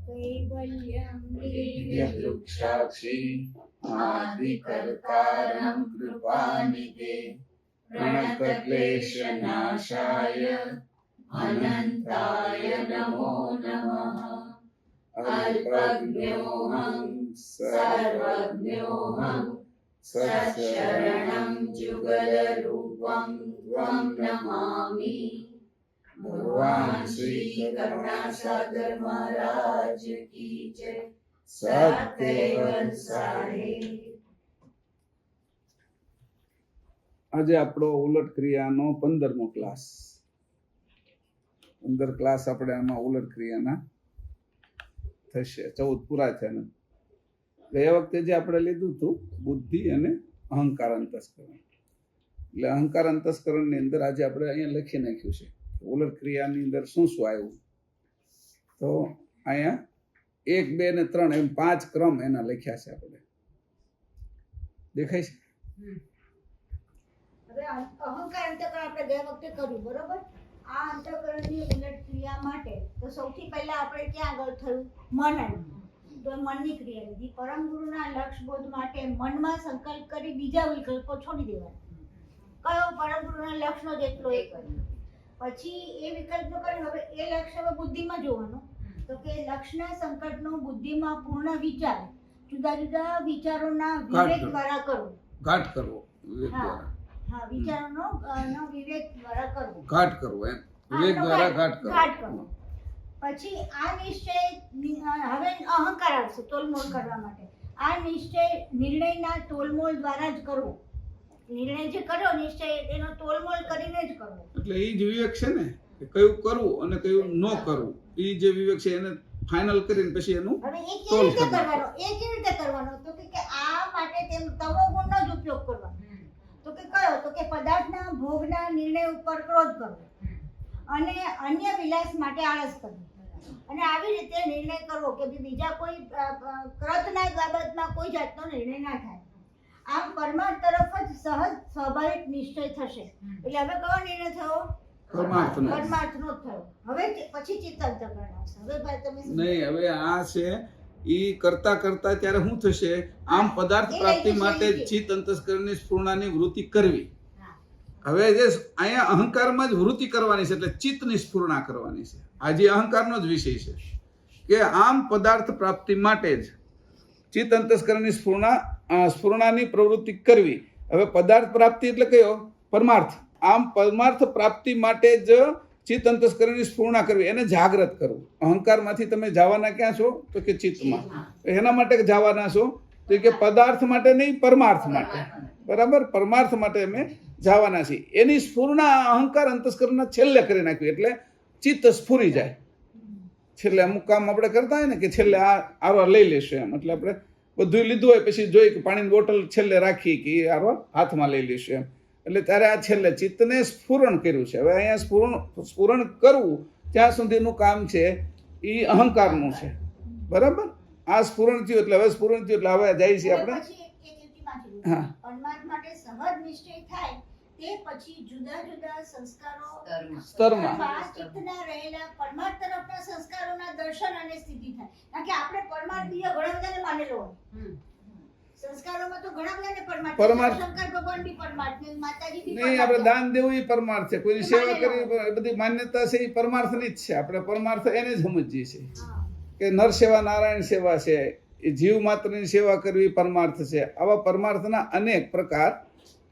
कैवल्यं दिव्यवृक्षाक्षी आदिकर्तारं कृपानिधे प्रणतक्लेशनाशाय अनन्ताय नमो नमः। अल्पज्ञोऽहं सर्वज्ञोऽहं सशरणं जुगलरूपं त्वं नमामि। भगवान श्री करुणासागर महाराज की जय। सत्य આજે આપણો ઉલટ ક્રિયાનો 15મો ક્લાસ. 15 ક્લાસ આપણે આમાં ઉલટ ક્રિયાના થશે. 14 પૂરા થયા. ગયા વખતે જે આપણે લીધું હતું બુદ્ધિ અને અહંકાર અંતસ્કરણ, એટલે અહંકાર અંતસ્કરણની અંદર આજે આપણે અહીંયા લખી નાખ્યું છે ઉલટ ક્રિયાની અંદર શું શું આવ્યું. તો અહીંયા 1, 2 ને 3 એમ 5 ક્રમ એના લખ્યા છે. આપણે દેખાય છે. હવે અહંકાર અંતઃકરણ આપણે ગયા વખતે કર્યું, બરોબર. આ અંતઃકરણની ઉલટ ક્રિયા માટે તો સૌથી પહેલા આપણે ક્યાં આગળ થયું? મન આવ્યું. તો મનની ક્રિયા લીધી. પરમ ગુરુના લક્ષ્ય બોધ માટે મનમાં સંકલ્પ કરી બીજા વિકલ્પો છોડી દેવાના. કયો? પરમ ગુરુના લક્ષ્યનો જેટલો એ કર્યો. પછી એ વિકલ્પનો કરી હવે એ લક્ષ્ય હવે બુદ્ધિમાં જોવાનું. તો કે લક્ષ્યના સંકલ્પનો બુદ્ધિમાં પૂર્ણ વિચાર, જુદા જુદા વિચારોના વિવેક દ્વારા કરવો. ઘાટ કરવો, વિવેક દ્વારા. હા, વિચારોનો વિવેક દ્વારા કરવો. ઘાટ કરવો, એમ વિવેક દ્વારા ઘાટ કરવો. પછી આ નિશ્ચય, હવે અહંકાર આવશે તોલમોલ કરવા માટે. આ નિશ્ચય નિર્ણયના તોલમોલ દ્વારા જ કરવો. નિર્ણય જે કર્યો નિશ્ચય એનો તોલમોલ કરીને જ કરવો. એટલે એ જ વિવેક છે ને, કે કયું કરવું અને કયું ન કરવું. એ જે વિવેક છે એને ફાઇનલ કરીને પછી એનું હવે એ કેવી રીતે કરવાનો? તો કે આ માટે તેમ તમો ગુણનો જ ઉપયોગ કરવાનો. તો કે કયો? તો કે પદાર્થના ભોગના નિર્ણય ઉપર ક્રોધ કરવો અને અન્ય વિલાસ માટે આળસ કરવી. અને આવી રીતે નિર્ણય કરવો કે બીજા કોઈ ક્રોધના બાબતમાં કોઈ જાતનો નિર્ણય ના થાય. આમ પરમાર્થ તરફ જ સહજ સ્વાભાવિક નિશ્ચય થશે. એટલે હવે કયો નિર્ણય થયો? પરમાર્થનો થયો. હવે પછી ચિત્ત અંતઃકરણ આવશે. હવે ભાઈ તમે નહીં, હવે આ છે ઈ કરતા કરતા ત્યારે શું થશે? આમ પદાર્થ પ્રાપ્તિ માટે ચિત્ત અંતસ્કરણની સ્ફૂર્ણાની વૃત્તિ કરવી. હવે જે અહીંયા અહંકારમાં જ વૃત્તિ કરવાની છે, એટલે ચિત્તની સ્ફૂર્ણા કરવાની છે. આજે અહંકારનો જ વિષય છે કે આમ પદાર્થ પ્રાપ્તિ માટે જ ચિત્ત અંતસ્કરણની સ્ફૂર્ણાની પ્રવૃત્તિ કરવી. હવે પદાર્થ પ્રાપ્તિ એટલે કયો? પરમાર્થ. આમ પરમાર્થ પ્રાપ્તિ માટે જ ચિત્ત અંતસ્કરણની સ્ફૂર્ણા કરવી, એને જાગૃત કરવું. અહંકારમાંથી તમે જવાના ક્યાં છો? તો કે ચિત્તમાં. એના માટે જવાના છો તો કે પદાર્થ માટે નહીં, પરમાર્થ માટે. બરાબર, પરમાર્થ માટે અમે જવાના છીએ. એની સ્ફૂર્ણા અહંકાર અંતસ્કરણના છેલ્લે કરી નાખવી, એટલે ચિત્ત સ્ફુરી જાય. છેલ્લે અમુક કામ આપણે કરતા હોય ને કે છેલ્લે આ આરવા લઈ લેશું એમ, એટલે આપણે બધું લીધું હોય પછી જોઈ કે પાણીની બોટલ છેલ્લે રાખી કે આરવા હાથમાં લઈ લેશું એમ, એટલે ત્યારે આ છેલ્લે ચિત્તને સ્ફુરણ કર્યું છે. હવે અહીંયા સ્ફુરણ કરવું ત્યાં સુધીનું કામ છે એ અહંકારનું છે. બરાબર, આ સ્ફુરણ થયું એટલે હવે સ્ફુરણ થયું એટલે હવે જાય છે આપણે. હા, પરમાર્થ માટે સહજ નિશ્ચય થાય તે પછી જુદા જુદા સંસ્કારો સ્તરમાં ચિત્તના રહેલા પરમાર્થ તરફના સંસ્કારોના દર્શન અને સ્થિતિ થાય. કારણ કે આપણે પરમાર્થ બીજા ઘણા બધાને માનેલો હોય. સંસ્કારોમાં તો ઘણા બધાને પરમાર્થ, શંકર ભગવાન બી પરમાર્થ ને માતાજી બી નહીં. આપણે દાન દેવું એ પરમાર્થ છે, કોઈની સેવા કરવી એ બધી માન્યતા છે એ પરમાર્થની જ છે. આપણે પરમાર્થ એને જ સમજીએ છીએ કે નર સેવા નારાયણ સેવા છે, એ જીવ માત્રની સેવા કરવી પરમાર્થ છે. આવા પરમાર્થના અનેક પ્રકાર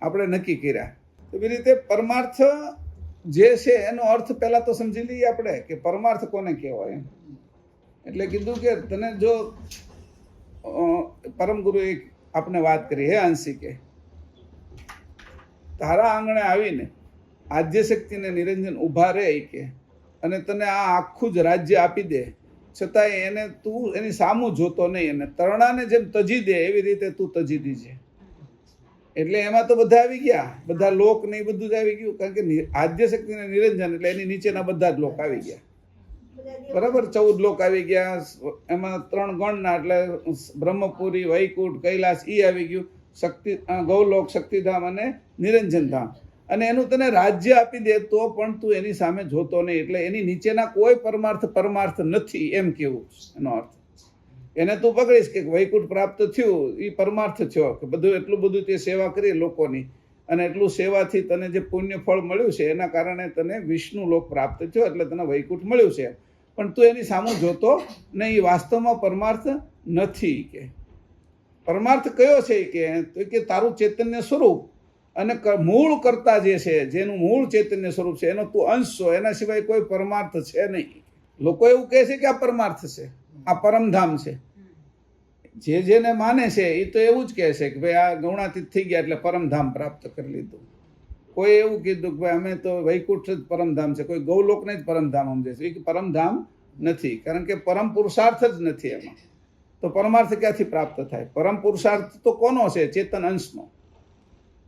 આપણે નક્કી કર્યા. એવી રીતે પરમાર્થ જે છે એનો અર્થ પહેલા તો સમજી લઈએ આપણે કે પરમાર્થ કોને કહેવાય. એટલે કીધું કે તને જો પરમ ગુરુએ આપણે વાત કરી, હે અંશી કે તારા આંગણે આવીને આદ્ય શક્તિને નિરંજન ઊભા રહે કે અને તને આ આખું જ રાજ્ય આપી દે, છતાંય એને તું એની સામું જોતો નહીં, અને તરણાને જેમ તજી દે એવી રીતે તું તજી દીજે. એટલે એમાં તો બધા આવી ગયા, બધા લોક ને એ બધું જ આવી ગયું. કારણ કે આદ્ય શક્તિ ને નિરંજન એટલે એની નીચેના બધા જ લોક આવી ગયા. બરાબર, 14 લોક આવી ગયા. એમાં 3 ગણના એટલે બ્રહ્મપુરી, વૈકુંઠ, કૈલાસ એ આવી ગયું. શક્તિ ગૌલોક, શક્તિધામ અને નિરંજન ધામ. અને એનું તને રાજ્ય આપી દે તો પણ તું એની સામે જોતો નહીં, એટલે એની નીચેના કોઈ પરમાર્થ નથી એમ કેવું એનો અર્થ. એને તું પકડીશ કે વૈકુંઠ પ્રાપ્ત થયું એ પરમાર્થ થયો, કે બધું એટલું બધું તે સેવા કરી લોકોની, અને એટલું સેવાથી તને જે પુણ્ય ફળ મળ્યું છે એના કારણે તને વિષ્ણુ લોક પ્રાપ્ત થયો, એટલે તને વૈકુંઠ મળ્યું છે. પણ તું એની સામે જોતો નહીં, એ વાસ્તવમાં પરમાર્થ નથી. કે પરમાર્થ કયો છે કે તારું ચૈતન્ય સ્વરૂપ અને મૂળ કરતા જે છે, જેનું મૂળ ચૈતન્ય સ્વરૂપ છે, એનો તું અંશ છો, એના સિવાય કોઈ પરમાર્થ છે નહીં. લોકો એવું કહે છે કે આ પરમાર્થ છે, આ પરમધામ છે. જેને માને છે એ તો એવું જ કહે છે કે ભાઈ આ ગૌણાતીત થઈ ગયા એટલે પરમધામ પ્રાપ્ત કરી લીધું. કોઈ એવું કીધું કે ભાઈ અમે તો વૈકુંઠ જ પરમધામ છે, કોઈ ગૌલોકને જ પરમધામ સમજે છે. એ પરમધામ નથી, કારણ કે પરમ પુરુષાર્થ જ નથી એમાં. તો પરમાર્થ ક્યાંથી પ્રાપ્ત થાય? પરમ પુરુષાર્થ તો કોનો છે? ચેતન અંશનો.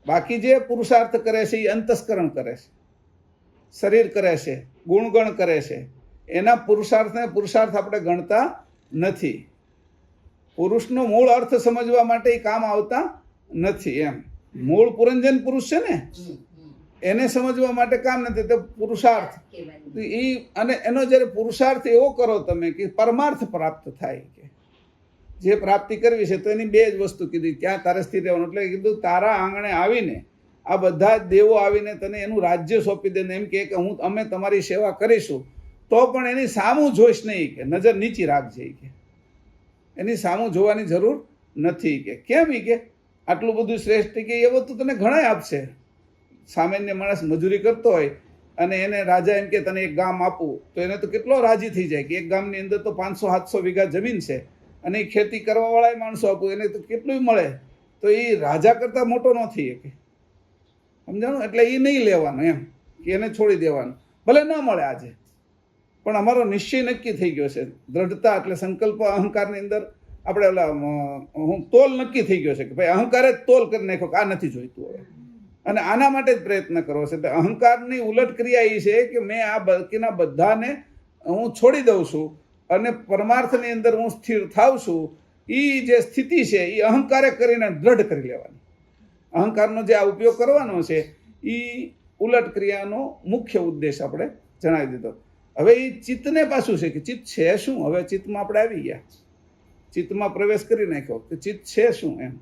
બાકી જે પુરુષાર્થ કરે છે એ અંતસ્કરણ કરે છે, શરીર કરે છે, ગુણગણ કરે છે. એના પુરુષાર્થ આપણે ગણતા નથી. પુરુષનો મૂળ અર્થ સમજવા માટે એ કામ આવતા નથી. એમ મૂળ પુરંજન પુરુષ છે ને, એને સમજવા માટે કામ નથી. તો પુરુષાર્થ અને એનો જ્યારે પુરુષાર્થ એવો કરો તમે કે પરમાર્થ પ્રાપ્ત થાય, કે જે પ્રાપ્તિ કરવી છે, તો એની બે જ વસ્તુ કીધી, ત્યાં તારે સ્થિર રહેવાનું. એટલે કીધું તારા આંગણે આવીને આ બધા જ દેવો આવીને તને એનું રાજ્ય સોંપી દે, એમ કે અમે તમારી સેવા કરીશું, તો પણ એની સામું જોઈશ નહીં, કે નજર નીચી રાખજે, કે એની સામું જોવાની જરૂર નથી. કે કેમ? કે આટલું બધું શ્રેષ્ઠ, કે એ બધું તને ઘણાય આપશે. સામાન્ય માણસ મજૂરી કરતો હોય અને એને રાજા એમ કે તને એક ગામ આપું, તો એને તો કેટલો રાજી થઈ જાય કે એક ગામની અંદર તો 500-700 વીઘા જમીન છે, અને એ ખેતી કરવાવાળા માણસો આપું, એને તો કેટલું મળે. તો એ રાજા કરતાં મોટો ન થઈ શકે, સમજાણું? એટલે એ નહીં લેવાનું, એમ કે એને છોડી દેવાનું. ભલે ન મળે આજે, પણ અમારો નિશ્ચય નક્કી થઈ ગયો છે. દ્રઢતા એટલે સંકલ્પ અહંકારની અંદર આપણે તોલ નક્કી થઈ ગયો છે કે ભાઈ અહંકારે જ તોલ કરી નાખ્યો કે આ નથી જોઈતું હવે, અને આના માટે જ પ્રયત્ન કરવો છે. તો અહંકારની ઉલટ ક્રિયા એ છે કે મેં આ બાકીના બધાને હું છોડી દઉં છું અને પરમાર્થની અંદર હું સ્થિર થાઉં છું. એ જે સ્થિતિ છે એ અહંકારે કરીને દ્રઢ કરી લેવાની. અહંકારનો જે આ ઉપયોગ કરવાનો છે એ ઉલટ ક્રિયાનો મુખ્ય ઉદ્દેશ આપણે જણાવી દીધો. હવે એ ચિત્તને પાછું છે કે ચિત્ત છે શું? હવે ચિત્તમાં આપણે આવી ગયા, ચિત્તમાં પ્રવેશ કરી નાખ્યો કે ચિત્ત છે શું, એમ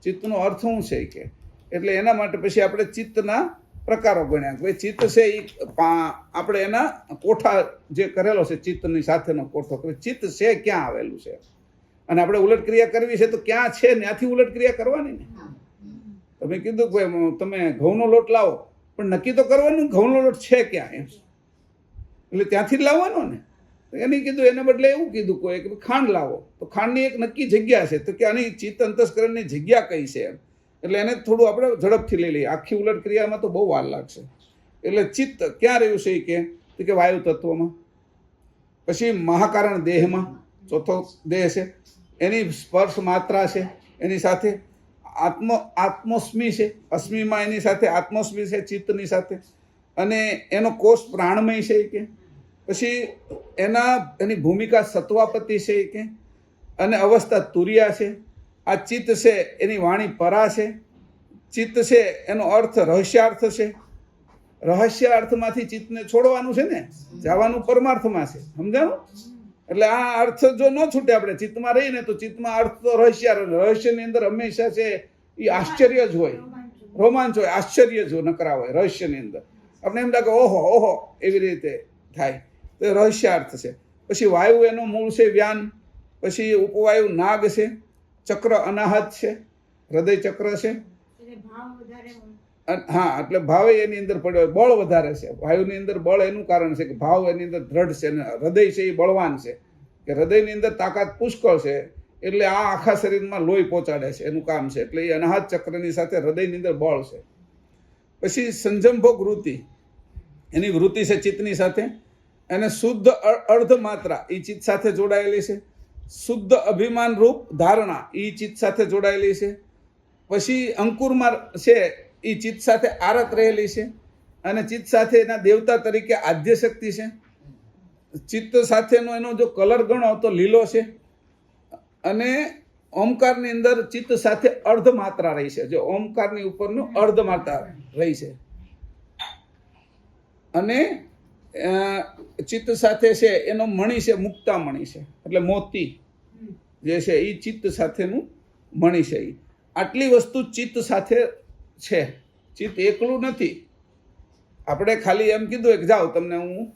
ચિત્તનો અર્થ શું છે. કે એટલે એના માટે પછી આપણે ચિત્તના પ્રકારો ગણ્યા. ભાઈ ચિત્ત છે એ આપણે એના કોઠા જે કરેલો છે, ચિત્તની સાથેનો કોઠો, કે ચિત્ત છે ક્યાં આવેલું છે, અને આપણે ઉલટ ક્રિયા કરવી છે તો ક્યાં છે, ત્યાંથી ઉલટ ક્રિયા કરવાની ને. તમે કીધું કે ભાઈ તમે ઘઉંનો લોટ લાવો, પણ નક્કી તો કરવાનું ઘઉંનો લોટ છે ક્યાં, એમ એટલે ત્યાંથી જ લાવવાનો ને. એને કીધું, એને બદલે એવું કીધું કોઈ કે ખાંડ લાવો, તો ખાંડની એક નક્કી જગ્યા છે, તો કે આની ચિત્ત અંતસ્કરણની જગ્યા કઈ છે એમ. એટલે એને થોડું આપણે ઝડપથી લઈ લઈએ. આખી ઉલટ ક્રિયામાં તો બહુ વાર લાગશે. એટલે ચિત્ત ક્યાં રહ્યું છે કે વાયુ તત્વમાં, પછી મહાકારણ દેહમાં, ચોથો દેહ છે, એની સ્પર્શ માત્રા છે, એની સાથે આત્મોસ્મી છે, અસ્મિમાં એની સાથે આત્મોસ્મી છે ચિત્તની સાથે, અને એનો કોષ પ્રાણમય છે. કે પછી એની ભૂમિકા સત્વાપતિ છે, કે અને અવસ્થા તુર્યા છે. આ ચિત્ત છે એની વાણી પરા છે. ચિત્ત છે એનો અર્થ રહસ્યાર્થ છે. રહસ્યાર્થમાંથી ચિત્તને છોડવાનું છે ને, જવાનું પરમાર્થમાં છે, સમજાવું? એટલે આ અર્થ જો ન છૂટે, આપણે ચિત્તમાં રહીને તો ચિત્તમાં અર્થ તો રહસ્યની અંદર હંમેશા છે એ આશ્ચર્ય જ હોય, રોમાંચ હોય, આશ્ચર્ય જ નકરા હોય રહસ્યની અંદર. આપણે એમ લાગે ઓહો ઓહો એવી રીતે થાય, તો રહસ્યાર્થ છે. પછી વાયુ એનો મૂળ છે વ્યાન, પછી ઉપવાયુ નાગ છે, ચક્ર અનાહત છે, હૃદય ચક્ર છે. હા, એટલે ભાવ એની અંદર પડ્યો, બળ વધારે છે. વાયુની અંદર બળ એનું કારણ છે કે ભાવ એની અંદર દ્રઢ છે, અને હૃદય છે એ બળવાન છે, કે હૃદયની અંદર તાકાત પુષ્કળ છે, એટલે આ આખા શરીરમાં લોહી પહોંચાડે છે, એનું કામ છે. એટલે એ અનાહત ચક્રની સાથે હૃદયની અંદર બળ છે. પછી સંજંભોગ વૃત્તિ, એની વૃત્તિ છે ચિત્તની સાથે, અને શુદ્ધ અર્ધ માત્રા એ ચિત્ત સાથે જોડાયેલી છે. શુદ્ધ અભિમાન રૂપ ધારણા એ ચિત્ત સાથે જોડાયેલી છે. પછી અંકુરમાં છે એ ચિત્ત સાથે આરત રહેલી છે, અને ચિત્ત સાથે એના દેવતા તરીકે આદ્ય શક્તિ છે. ચિત્ત સાથેનો એનો જો કલર ગણો તો લીલો છે, અને ઓમકારની અંદર ચિત્ત સાથે અર્ધ માત્રા રહી છે. જો ઓમકારની ઉપરનું અર્ધ માત્રા રહી છે, અને ચિત્ત સાથે છે એનો મણિ છે મુક્તામણિ છે, એટલે મોતી જે છે એ ચિત્ત સાથેનું મણિ છે. એ આટલી વસ્તુ ચિત્ત સાથે છે. ચિત્ત એકલું નથી. આપણે ખાલી એમ કીધું કે જાઓ તમને હું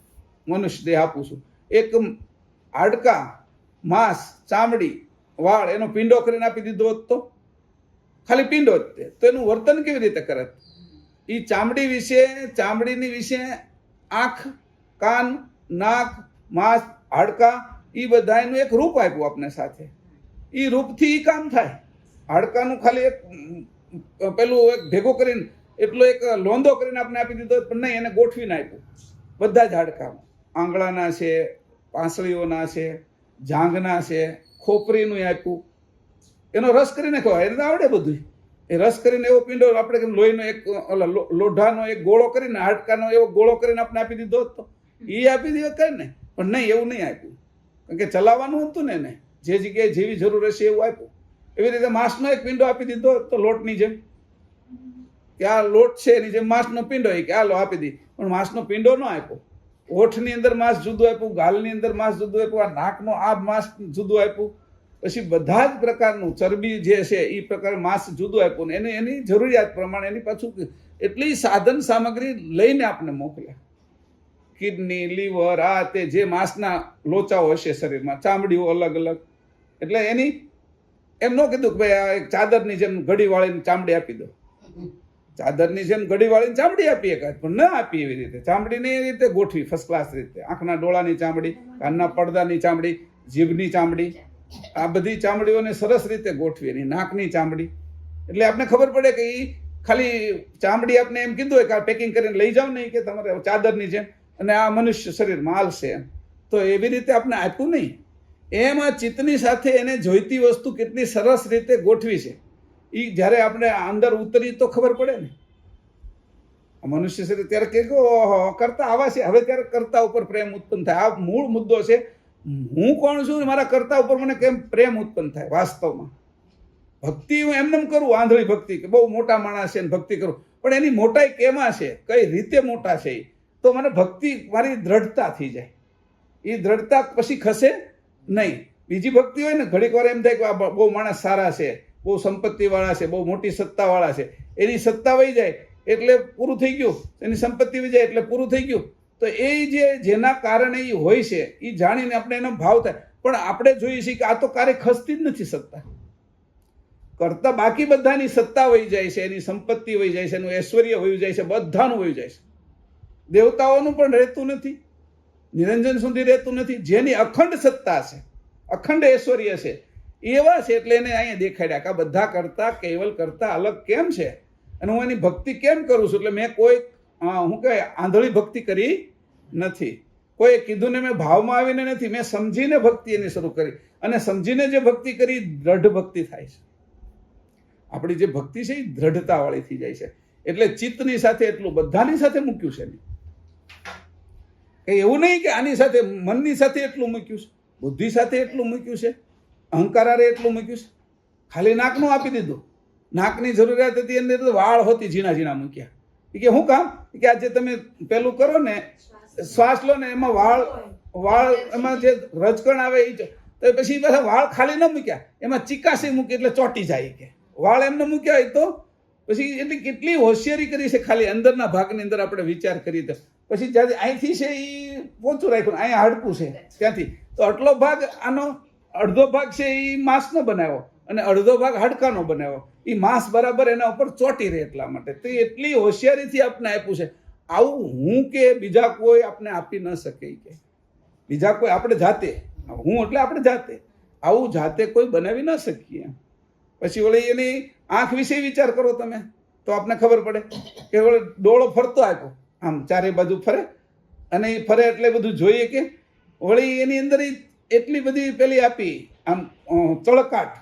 મનુષ્ય દેહ આપું છું, એક હાડકા, માંસ, ચામડી, વાળ એનો પિંડો કરીને આપી દીધો હોત તો ખાલી પિંડો જ તે, તો એનું વર્તન કેવી રીતે કરત? એ ચામડી વિશે, ચામડીની વિશે આંખ, કાન, નાક, માંસ, હાડકા એ બધાનું એક રૂપ આપ્યું આપને સાથે. એ રૂપથી ઈ કામ થાય. હાડકાનું ખાલી એક પેલું એક ભેગો કરીને એટલો એક લોંદો કરીને આપણે આપી દીધો, પણ નહીં, એને ગોઠવીને આપ્યું. બધા જ હાડકામાં આંગળાના છે, પાંસળીઓના છે, જાંઘના છે, ખોપરીનું આપ્યું. એનો રસ કરીને ખવાય, એને તો આવડે બધું. એ રસ કરીને એવો પિંડો આપણે કેમ લોહીનો એક લોઢાનો એક ગોળો કરીને, હાડકાનો એવો ગોળો કરીને આપણે આપી દીધો તો એ આપી દીધો કઈ ને, પણ નહીં, એવું નહીં આપ્યું. કારણ કે ચલાવવાનું હતું ને એને, જે જગ્યાએ જેવી જરૂર હશે એવું આપ્યું. એવી રીતે માંસનો એક પિંડો આપી દીધો તો લોટની જેમ, કે આ લોટ છે એની જેમ માંસનો પિંડો, કે આ લો આપી દી, પણ માંસનો પિંડો ન આપ્યો. ઓઠની અંદર માંસ જુદું આપ્યું, ગાલની અંદર માંસ જુદું આપ્યું, આ નાકનો આ માંસ જુદું આપ્યું, પછી બધા જ પ્રકારનું ચરબી જે છે એ પ્રકાર માંસ જુદું આપ્યું ને એને એની જરૂરિયાત પ્રમાણે એની પાછું એટલી સાધન સામગ્રી લઈને આપણે મોકલ્યા. કિડની, લીવર, આ તે જે માંસના લોચાઓ હશે શરીરમાં, ચામડીઓ અલગ અલગ. એટલે એની એમ ન કીધું કે ભાઈ આ એક ચાદરની જેમ ઘડી વાળીને ચામડી આપી દો, ચાદરની જેમ ઘડી વાળીને ચામડી આપી એકાદ, પણ ન આપી એવી રીતે. ચામડીને એ રીતે ગોઠવી ફર્સ્ટ ક્લાસ રીતે. આંખના ડોળાની ચામડી, કાનના પડદાની ચામડી, જીભની ચામડી, આ બધી ચામડીઓને સરસ રીતે ગોઠવી. એની નાકની ચામડી, એટલે આપણે ખબર પડે કે એ ખાલી ચામડી આપણે એમ કીધું હોય કે આ પેકિંગ કરીને લઈ જાઓ નહીં, કે તમારે ચાદરની જેમ, અને આ મનુષ્ય શરીરમાં હાલશે એમ. તો એવી રીતે આપણે આપ્યું નહીં. એમાં ચિત્તની સાથે એને જોઈતી વસ્તુ કેટલી સરસ રીતે ગોઠવી છે. એ જ્યારે આપણે અંદર ઉતરી તો ખબર પડે ને. મનુષ્ય શરીર ત્યારે કે કરતા આવા છે, હવે ત્યારે કરતા ઉપર પ્રેમ ઉત્પન્ન થાય. આ મૂળ મુદ્દો છે. હું કોણ છું, મારા કરતા ઉપર મને કેમ પ્રેમ ઉત્પન્ન થાય. વાસ્તવમાં ભક્તિ હું એમને કરું, આંધળી ભક્તિ, કે બહુ મોટા માણસ છે ભક્તિ કરું, પણ એની મોટાઈ કેમાં છે, કઈ રીતે મોટા છે, તો મને ભક્તિ મારી દ્રઢતા થઈ જાય. એ દ્રઢતા પછી ખસે નહીં. બીજી ભક્તિ હોય ને, ઘડીક વાર એમ થાય કે આ બહુ માણસ સારા છે, બહુ સંપત્તિ વાળા છે, બહુ મોટી સત્તા વાળા છે, એની સત્તા વહી જાય એટલે પૂરું થઈ ગયું, એની સંપત્તિ વહી જાય એટલે પૂરું થઈ ગયું. તો એ જેના કારણે એ હોય છે એ જાણીને આપણે એનો ભાવ થાય. પણ આપણે જોઈએ છીએ કે આ તો ક્યારે ખસતી જ નથી સત્તા. કરતા બાકી બધાની સત્તા વહી જાય છે, એની સંપત્તિ વહી જાય છે, એનું ઐશ્વર્ય વહી જાય છે, બધાનું વહી જાય છે. દેવતાઓનું પણ રહેતું નથી, નિરંજન સુધી રહેતું નથી. જેની અખંડ સત્તા છે, અખંડ ઐશ્વર્ય છે, એવા છે. એટલે એને અહીંયા દેખાડ્યા કે આ બધા કરતા, કેવલ કરતા અલગ કેમ છે, અને હું એની ભક્તિ કેમ કરું છું. એટલે મેં કોઈ હું કહે આંધળી ભક્તિ કરી નથી. કોઈ કીધું ને મેં ભાવમાં આવીને નથી, મેં સમજીને ભક્તિ એની શરૂ કરી, અને સમજીને જે ભક્તિ કરી દ્રઢ ભક્તિ થાય છે. આપણી જે ભક્તિ છે એ દ્રઢતા વાળી થઈ જાય છે. એટલે ચિત્તની સાથે એટલું બધાની સાથે મૂક્યું છે. કે એવું નહીં કે આની સાથે મનની સાથે એટલું મૂક્યું છે, બુદ્ધિ સાથે એટલું મૂક્યું છે, અહંકારે એટલું મૂક્યું છે. ખાલી નાકનું આપી દીધું. નાકની જરૂરિયાત હતી એની અંદર વાળ હોતી ઝીણા ઝીણા મૂક્યા. કે શું કામ? કે આજે તમે પેલું કરો ને, શ્વાસ લો ને, એમાં વાળ એમાં જે રજકણ આવે એ, તો પછી બધા વાળ ખાલી ન મૂક્યા, એમાં ચિકાસી મૂકી એટલે ચોટી જાય. કે વાળ એમને મૂક્યા હોય તો પછી એટલી કેટલી હોશિયારી કરી છે. ખાલી અંદરના ભાગની અંદર આપણે વિચાર કરીએ તો પછી જ્યારે અહીંથી છે એ પોચું રાખ્યું, અહીંયા હાડકું છે ત્યાંથી, તો આટલો ભાગ આનો અડધો ભાગ છે એ માંસનો બનાવ્યો, અને અડધો ભાગ હાડકાનો બનાવ્યો. એ માંસ બરાબર એના ઉપર ચોટી રહે એટલા માટે. તો એટલી હોશિયારીથી આપણે આપ્યું છે. આવું હું કે બીજા કોઈ આપણે આપી ન શકે. કે બીજા કોઈ આપણે જાતે, હું એટલે આપણે જાતે, આવું જાતે કોઈ બનાવી ન શકીએ. પછી વળી એની આંખ વિશે વિચાર કરો તમે, તો આપને ખબર પડે કે વળી ડોળો ફરતો આપ્યો, આમ ચારે બાજુ ફરે, અને એ ફરે એટલે બધું જોઈએ. કે વળી એની અંદર એટલી બધી પેલી આપી આમ ચળકાટ,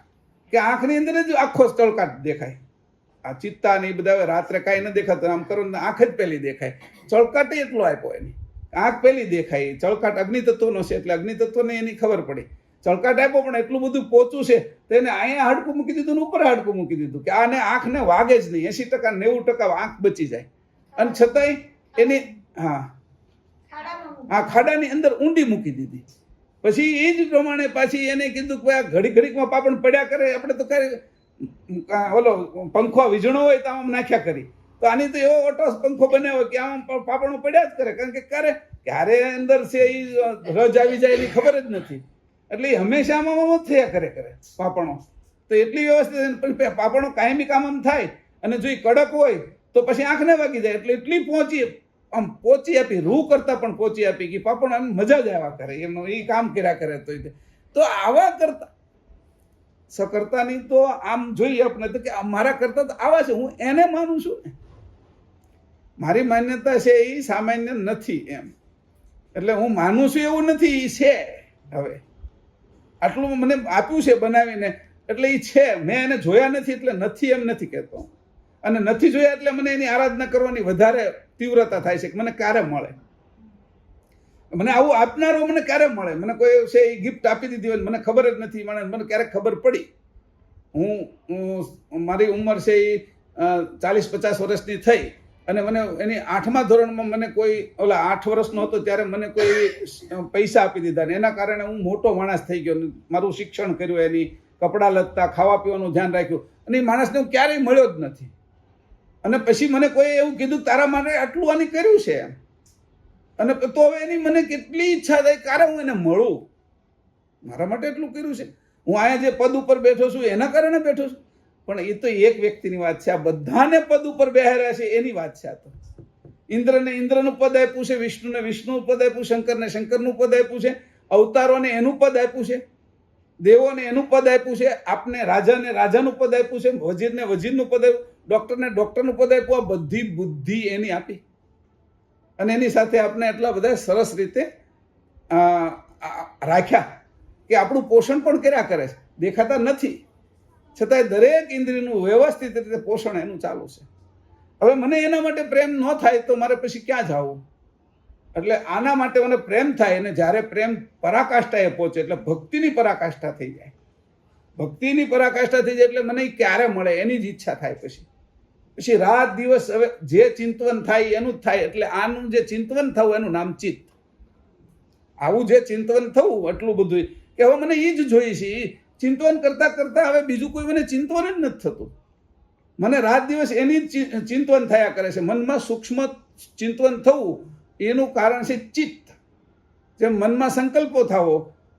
કે આંખની અંદર જ આખો ચળકાટ દેખાય. આ ચિત્તા ને એ બધા રાત્રે કાંઈ ન દેખાતું, આમ કરો ને આંખ જ પેલી દેખાય. ચળકાટ એટલો આપ્યો એની, આંખ પેલી દેખાય. ચળકાટ અગ્નિ તત્વનો છે એટલે અગ્નિ તત્વને એની ખબર પડી. ચળકાટ આપ્યો, પણ એટલું બધું પોચું છે તો એને અહીંયા હાડકું મૂકી દીધું ને ઉપર હાડકું મૂકી દીધું, કે આને આંખને વાગે જ નહીં. 80% 90% આંખ બચી જાય. અને છતાંય એની આ ખાડાની અંદર ઊંડી મૂકી દીધી. પછી એ જ પ્રમાણે પાછી એને કીધું કે આ ઘડીકમાં પાપણ પડ્યા કરે, આપણે તો ઓલો પંખો વીજળો હોય તો આમ નાખ્યા કરી. તો આની તો એવો ઓટો પંખો બનાવ્યો કે આમ પાપણો પડ્યા જ કરે, કારણ કે ક્યારે અંદર છે એ રજ આવી જાય એની ખબર જ નથી. એટલે એ હંમેશા આમાં થયા કરે પાપણો. તો એટલી વ્યવસ્થિત પાપણો કાયમી કામ આમ થાય, અને જો એ કડક હોય તો પછી આંખને વાગી જાય. એટલે એટલી પહોંચી આપી, રૂ કરતા પણ પહોંચી આપી કે પાપણ આમ મજા જ આવ્યા કરે, એમનો એ કામ કર્યા કરે. તો આવા કરતા સકર્તાની તો આમ જોઈએ આપણે તો કે મારા કરતા તો આવા છે, હું એને માનું છું ને. મારી માન્યતા છે એ સામાન્ય નથી એમ. એટલે હું માનું છું એવું નથી, એ છે. હવે આટલું મને આપ્યું છે બનાવીને, એટલે એ છે. મેં એને જોયા નથી એટલે નથી એમ નથી કહેતો, અને નથી જોયા એટલે મને એની આરાધના કરવાની વધારે તીવ્રતા થાય છે કે મને ક્યારે મળે, મને આવું આપનારો મને ક્યારે મળે. મને કોઈ છે એ ગિફ્ટ આપી દીધી હોય, મને ખબર જ નથી, મને ક્યારેક ખબર પડી. મારી ઉંમર છે એ 40-50 વર્ષની થઈ, અને મને એની 8મા ધોરણમાં મને કોઈ 8 વર્ષનો હતો ત્યારે મને કોઈ પૈસા આપી દીધા, ને એના કારણે હું મોટો માણસ થઈ ગયો. મારું શિક્ષણ કર્યું, એની કપડાં લત્તા ખાવા પીવાનું ધ્યાન રાખ્યું, અને એ માણસને હું ક્યારેય મળ્યો જ નથી. અને પછી મને કોઈ એવું કીધું તારા માટે આટલું આની કર્યું છે એમ, અને તો હવે એની મને કેટલી ઈચ્છા થાય ક્યારે હું એને મળું. મારા માટે એટલું કર્યું છે. હું અહીંયા જે પદ ઉપર બેઠો છું એના કારણે બેઠો છું, પણ એ તો એક વ્યક્તિની વાત છે. આ બધાને પદ ઉપર બેહાર્યા છે એની વાત છે. આ તો ઇન્દ્રને ઇન્દ્રનું પદ આપ્યું છે, વિષ્ણુને વિષ્ણુનું પદ આપ્યું, શંકરને શંકરનું પદ આપ્યું છે, અવતારોને એનું પદ આપ્યું છે, દેવોને એનું પદ આપ્યું છે, આપને રાજાને રાજાનું પદ આપ્યું છે, વજીરને વજીરનું પદ આપ્યું, ડોક્ટરને ડોક્ટરનું પદ આપ્યું. આ બધી બુદ્ધિ એની આપી, અને એની સાથે આપણે એટલા બધા સરસ રીતે રાખ્યા કે આપણું પોષણ પણ કર્યા કરે છે. દેખાતા નથી છતાંય દરેક ઇન્દ્રિયનું વ્યવસ્થિત રીતે પોષણ એનું ચાલુ છે. હવે મને એના માટે પ્રેમ ન થાય તો મારે પછી ક્યાં જવું? એટલે આના માટે મને પ્રેમ થાય, અને જ્યારે પ્રેમ પરાકાષ્ઠાએ પહોંચે એટલે ભક્તિની પરાકાષ્ઠા થઈ જાય. ભક્તિની પરાકાષ્ઠા થઈ જાય એટલે મને ક્યારે મળે એની જ ઈચ્છા થાય. પછી રાત દિવસ હવે જે ચિંતવન થાય એનું જ થાય. એટલે આનું જે ચિંતવન થવું એનું નામ ચિત્ત. આવું જે ચિંતવન થવું એટલું બધું કે હવે મને એ જ જોઈએ છે. ચિંતવન કરતા કરતા હવે બીજું કોઈ મને ચિંતવન જ નથી થતું. મને રાત દિવસ એની જ ચિંતવન થયા કરે છે. મનમાં સૂક્ષ્મ ચિંતવન થવું એનું કારણ છે ચિત્ત. જેમ મનમાં સંકલ્પો થાવો,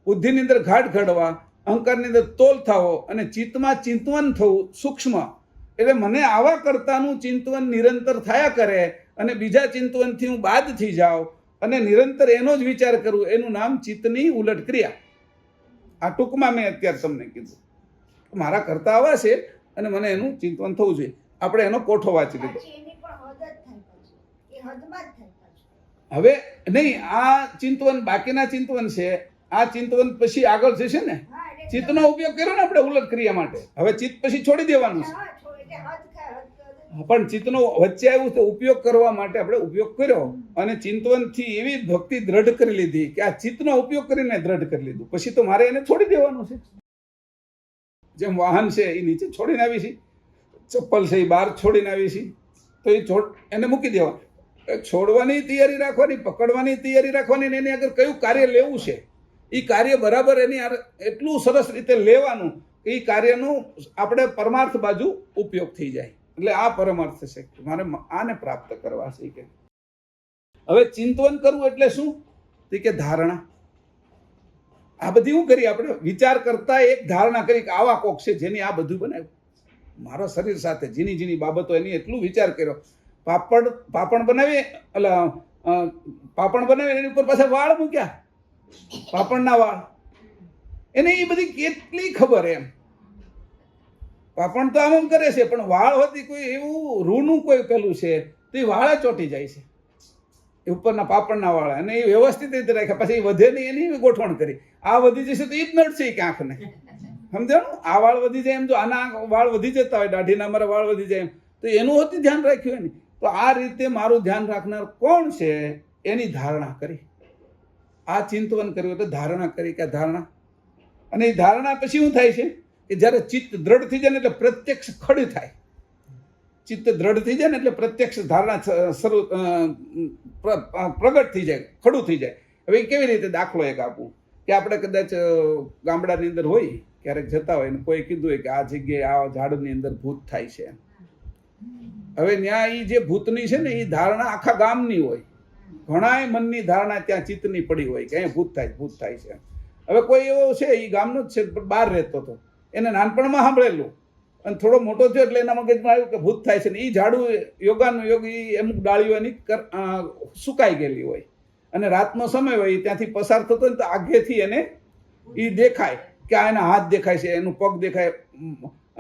બુદ્ધિની અંદર ઘાટ ઘડવા, અહંકારની અંદર તોલ થાવો, અને ચિત્તમાં ચિંતવન થવું સૂક્ષ્મ. એટલે મને આવા કરતાનું ચિંતવન નિરંતર થયા કરે, અને બીજા ચિંતવનથી હું બાદ થઈ જાઉં, અને નિરંતર એનો જ વિચાર કરું, એનું નામ ચિત્તની ઉલટ ક્રિયા. આ ટૂંકમાં મેં અત્યારે તમને કીધું. મારા કરતા આવા છે, અને મને એનું ચિંતવન થવું જોઈએ. આપણે એનો કોઠો વાંચી લીધો. હવે નહીં, આ ચિંતવન બાકીના ચિંતવન છે. આ ચિંતવન પછી આગળ જશે ને. ચિત્તનો ઉપયોગ કર્યો ને આપણે ઉલટ ક્રિયા માટે. હવે ચિત્ત પછી છોડી દેવાનું છે, પણ ચિત્તનો વચ્ચે આવ્યું તો ઉપયોગ કરવા માટે આપણે ઉપયોગ કર્યો, અને ચિંતવનથી એવી ભક્તિ દ્રઢ કરી લીધી કે આ ચિત્તનો ઉપયોગ કરીને દ્રઢ કરી લીધું. પછી તો મારે એને છોડી દેવાનું છે. જેમ વાહન છે એ નીચે છોડીને આવી છે, ચપ્પલ છે એ બહાર છોડીને આવી છે, તો એ એને મૂકી દેવાનું. છોડવાની તૈયારી રાખવાની, પકડવાની તૈયારી રાખવાની, એની આગળ કયું કાર્ય લેવું છે એ કાર્ય બરાબર એની એટલું સરસ રીતે લેવાનું કે એ કાર્યનું આપણે પરમાર્થ બાજુ ઉપયોગ થઈ જાય. એટલે આ પરમાર્થ છે કે મારે આને પ્રાપ્ત કરવા છે. કે હવે ચિંતવન કરવું એટલે શું? કે ધારણા. આ બધી શું કરી? આપણે વિચાર કરતા એક ધારણા કરી કે આવા કોક છે જેની આ બધું બનાવ્યું. મારા શરીર સાથે ઝીણી ઝીણી બાબતો એની એટલું વિચાર કર્યો. પાપણ બનાવી, એટલે પાપણ બનાવી એની ઉપર પાછા વાળ મૂક્યા, પાપણના વાળ. એને એ બધી કેટલી ખબર એમ. પાપણ તો આમ કરે છે, પણ વાળ હોતી કોઈ એવું રૂનું કોઈ પેલું છે તો એ વાળે ચોટી જાય છે, એ ઉપરના પાપણના વાળ. અને એ વ્યવસ્થિત રીતે રાખ્યા. પછી વધે નહીં એની ગોઠવણ કરી. આ વધી જશે તો એ જ નડશે કે આંખને. સમજાણું? આ વાળ વધી જાય એમ, જો આના વાળ વધી જતા હોય, દાઢીના અમારા વાળ વધી જાય એમ, તો એનું હોતી ધ્યાન રાખ્યું એની. તો આ રીતે મારું ધ્યાન રાખનાર કોણ છે એની ધારણા કરી. આ ચિંતવન કર્યું એટલે ધારણા કરી કે ધારણા. અને એ ધારણા પછી શું થાય છે કે જ્યારે ચિત્ત દ્રઢ થઈ જાય ને એટલે પ્રત્યક્ષ ખડ થાય. ચિત્ત દ્રઢ થઈ જાય ને એટલે પ્રત્યક્ષ ધારણા પ્રગટ થઈ જાય, ખડું થઈ જાય. હવે એ કેવી રીતે દાખલો એક આપું કે આપણે કદાચ ગામડાની અંદર હોય ક્યારેક જતા હોય ને કોઈ કીધું હોય કે આ જગ્યાએ આ ઝાડની અંદર ભૂત થાય છે. હવે ત્યાં એ જે ભૂતની છે ને એ ધારણા આખા ગામની હોય, ઘણાય મનની ધારણા ત્યાં ચિત્તની પડી હોય કે અહીંયા ભૂત થાય છે. હવે કોઈ એવો છે એ ગામનો જ છે પણ બહાર રહેતો હતો, એને નાનપણમાં સાંભળેલું અને થોડો મોટો થયો એટલે એના મગજમાં આવ્યું કે ભૂત થાય છે ને એ ઝાડુ યોગાનું યોગ એ અમુક ડાળીઓ એની સુકાઈ ગયેલી હોય અને રાતનો સમય હોય ત્યાંથી પસાર થતો હોય ને તો આગેથી એને એ દેખાય કે આ એના હાથ દેખાય છે, એનું પગ દેખાય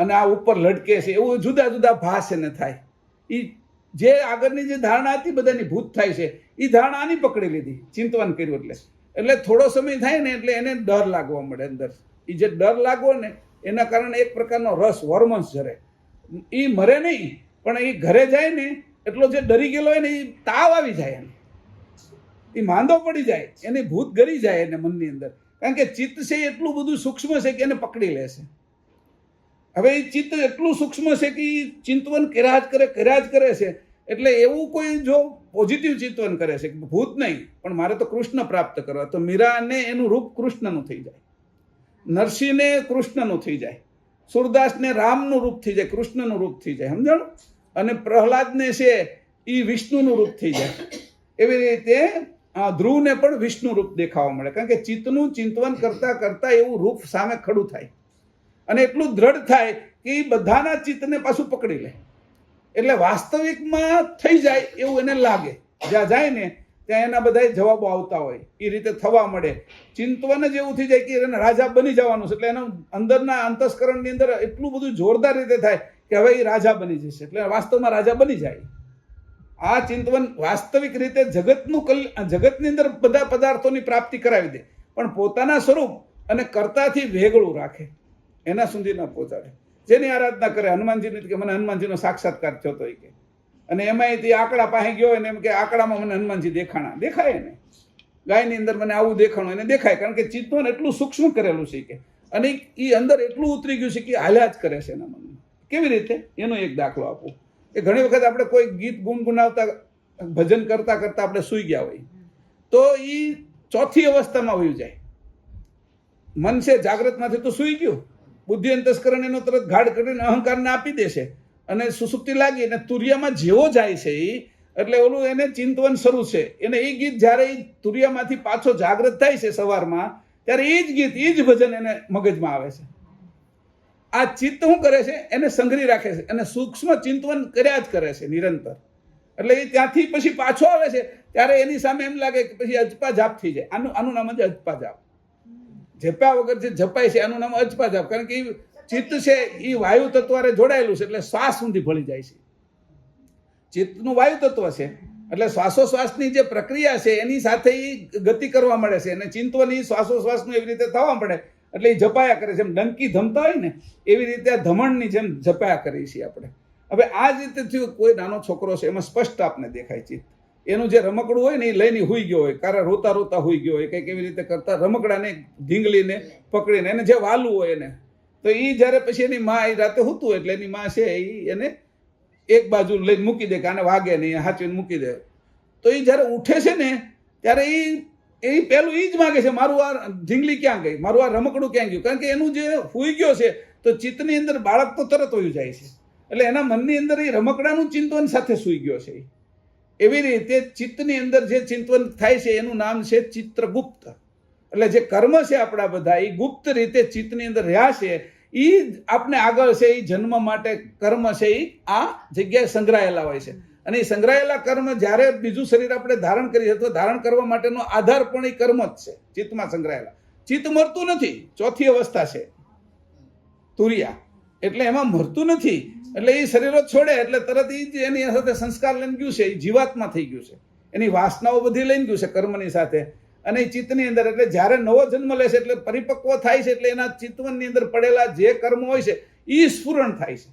અને આ ઉપર લટકે છે, એવું જુદા જુદા ભાસ એને થાય. એ જે આગળની જે ધારણા હતી બધાની ભૂત થાય છે એ ધારણા આની પકડી લીધી, ચિંતવન કર્યું એટલે થોડો સમય થાય ને એટલે એને ડર લાગવા મળે અંદર. એ જે ડર લાગવો ને એના કારણે એક પ્રકારનો રસ હોર્મોન્સ ઝરે. એ મરે નહીં પણ એ ઘરે જાય ને એટલો જે ડરી ગયેલો હોય ને એ તાવ આવી જાય, એ માંદો પડી જાય, એને ભૂત ગરી જાય એને મનની અંદર. કારણ કે ચિત્ત છે એટલું બધું સૂક્ષ્મ છે કે એને પકડી લે છે. હવે એ ચિત્ત એટલું સૂક્ષ્મ છે કે એ ચિંતવન કર્યા જ કરે છે. એટલે એવું કોઈ જો પોઝિટિવ ચિંતવન કરે છે કે ભૂત નહીં પણ મારે તો કૃષ્ણ પ્રાપ્ત કરવા, તો મીરાને એનું રૂપ કૃષ્ણનું થઈ જાય, નરસિંહને કૃષ્ણનું થઈ જાય, સુરદાસને રામનું રૂપ થઈ જાય, કૃષ્ણનું રૂપ થઈ જાય, સમજાણું? અને પ્રહલાદને છે એ વિષ્ણુનું રૂપ થઈ જાય. એવી રીતે ધ્રુવને પણ વિષ્ણુ રૂપ દેખાવા મળે. કારણ કે ચિત્તનું ચિંતવન કરતા કરતા એવું રૂપ સામે ખડું થાય અને એટલું દ્રઢ થાય કે એ બધાના ચિત્તને પાછું પકડી લે. એટલે વાસ્તવિકમાં થઈ જાય એવું એને લાગે. જ્યાં જાય ને ત્યાં એના બધા જવાબો આવતા હોય એ રીતે થવા મળે. ચિંતવન જ એવું થઈ જાય કે એને રાજા બની જવાનું છે. એટલે એના અંદરના અંતસ્કરણની અંદર એટલું બધું જોરદાર રીતે થાય કે હવે એ રાજા બની જશે. એટલે વાસ્તવમાં રાજા બની જાય. આ ચિંતવન વાસ્તવિક રીતે જગતની અંદર બધા પદાર્થોની પ્રાપ્તિ કરાવી દે પણ પોતાના સ્વરૂપ અને કર્તાથી વેગળું રાખે, એના સુધી ન પહોંચાડે. જેની આરાધના કરે હનુમાનજીની કે મને હનુમાનજીનો સાક્ષાત્કાર થયો હતો કે, અને એમાં તે આંકડા પાસે ગયો એને એમ કે આંકડામાં મને હનુમાનજી દેખાય એને ગાયની અંદર મને આવું દેખાણું એને દેખાય. કારણ કે ચિત્તવન એટલું સૂક્ષ્મ કરેલું છે કે અને એ અંદર એટલું ઉતરી ગયું છે કે હાલ્યા જ કરે છે એના મનમાં. કેવી રીતે એનો એક દાખલો આપું કે ઘણી વખત આપણે કોઈ ગીત ગુનગુનાવતા ભજન કરતા કરતા આપણે સૂઈ ગયા હોય તો એ ચોથી અવસ્થામાં વયું જાય. મન છે જાગ્રતમાંથી તો સૂઈ ગયું, બુદ્ધિ અંતસ્કરણ એનો તરત ગાઢ કરીને અહંકારને આપી દેશે અને સુસુપ્તિ લાગી અને તુરિયામાં જેવો જાય છે એ એટલે ઓલું એને ચિંતવન શરૂ છે. એને એ ગીત જ્યારે એ તુરિયામાંથી પાછો જાગ્રત થાય છે સવારમાં ત્યારે એ જ ગીત એ જ ભજન એને મગજમાં આવે છે. આ ચિત્ત શું કરે છે એને સંઘરી રાખે છે અને સૂક્ષ્મ ચિંતવન કર્યા જ કરે છે નિરંતર. એટલે એ ત્યાંથી પછી પાછો આવે છે ત્યારે એની સામે એમ લાગે કે પછી અજપા જાપ થઈ જાય. આનું નામ જ અજપા જાપ. જપ્યા વગર જે જપાય છે આનું નામ અજપા જાપ. કારણ કે એ ચિત્ત છે એ વાયુ તત્વરે જોડાયેલું છે એટલે શ્વાસ સુધી ભળી જાય છે. ચિત્તનું વાયુ તત્વ છે એટલે શ્વાસોશ્વાસની જે પ્રક્રિયા છે એની સાથે એ ગતિ કરવા મળે છે અને ચિંતવન એ શ્વાસોશ્વાસનું એવી રીતે થવા મળે એટલે એ જપાયા કરે છે. જેમ ડંકી ધમતા હોય ને એવી રીતે આ ધમણની જેમ જપાયા કરીએ છીએ આપણે. હવે આ જ રીતે થયું કોઈ નાનો છોકરો છે એમાં સ્પષ્ટ આપને દેખાય છે એનું જે રમકડું હોય ને એ લઈને હુઈ ગયો હોય, કારણ રોતા રોતા હુઈ ગયો હોય, કંઈક એવી રીતે કરતા રમકડાને ઢીંગલીને પકડીને એને જે વાલું હોય એને તો એ જ્યારે પછી એની માં એ રાતે સૂતું એટલે એની માં છે એ એને એક બાજુ લઈને મૂકી દે કે આને વાગે નહીં, હાચવીને મૂકી દે. તો એ જ્યારે ઉઠે છે ને ત્યારે એ પહેલું એ જ માગે છે મારું આ ઢીંગલી ક્યાં ગઈ, મારું આ રમકડું ક્યાં ગયું. કારણ કે એનું જે હુઈ ગયો છે તો ચિત્તની અંદર બાળક તો તરત વયું જાય છે એટલે એના મનની અંદર એ રમકડાનું ચિંતવન સાથે સૂઈ ગયો છે. એવી રીતે ચિત્તની અંદર જે ચિંતવન થાય છે એનું નામ છે ચિત્રગુપ્ત. એટલે જે કર્મ છે આપણા બધા એ ગુપ્ત રીતે ચિત્તની અંદર રહ્યા છે એ આપણે આગળ છે એ જન્મ માટે કર્મ છે એ આ જગ્યાએ સંગ્રહાયેલા હોય છે. અને એ સંગ્રહાયેલા કર્મ જ્યારે બીજું શરીર આપણે ધારણ કરીએ અથવા ધારણ કરવા માટેનો આધાર પણ એ કર્મ જ છે ચિત્તમાં સંગ્રહાયેલા. ચિત્ત મરતું નથી, ચોથી અવસ્થા છે તુરિયા, એટલે એમાં મરતું નથી. એટલે એ શરીરો છોડે એટલે તરત એ જ એની સાથે સંસ્કાર લઈને ગયું છે, એ જીવાત્મા થઈ ગયું છે, એની વાસનાઓ બધી લઈને ગયું છે કર્મની સાથે. અને એ ચિત્તની અંદર એટલે જ્યારે નવો જન્મ લે છે એટલે પરિપક્વ થાય છે એટલે એના ચિત્તવનની અંદર પડેલા જે કર્મ હોય છે એ સ્ફુરણ થાય છે.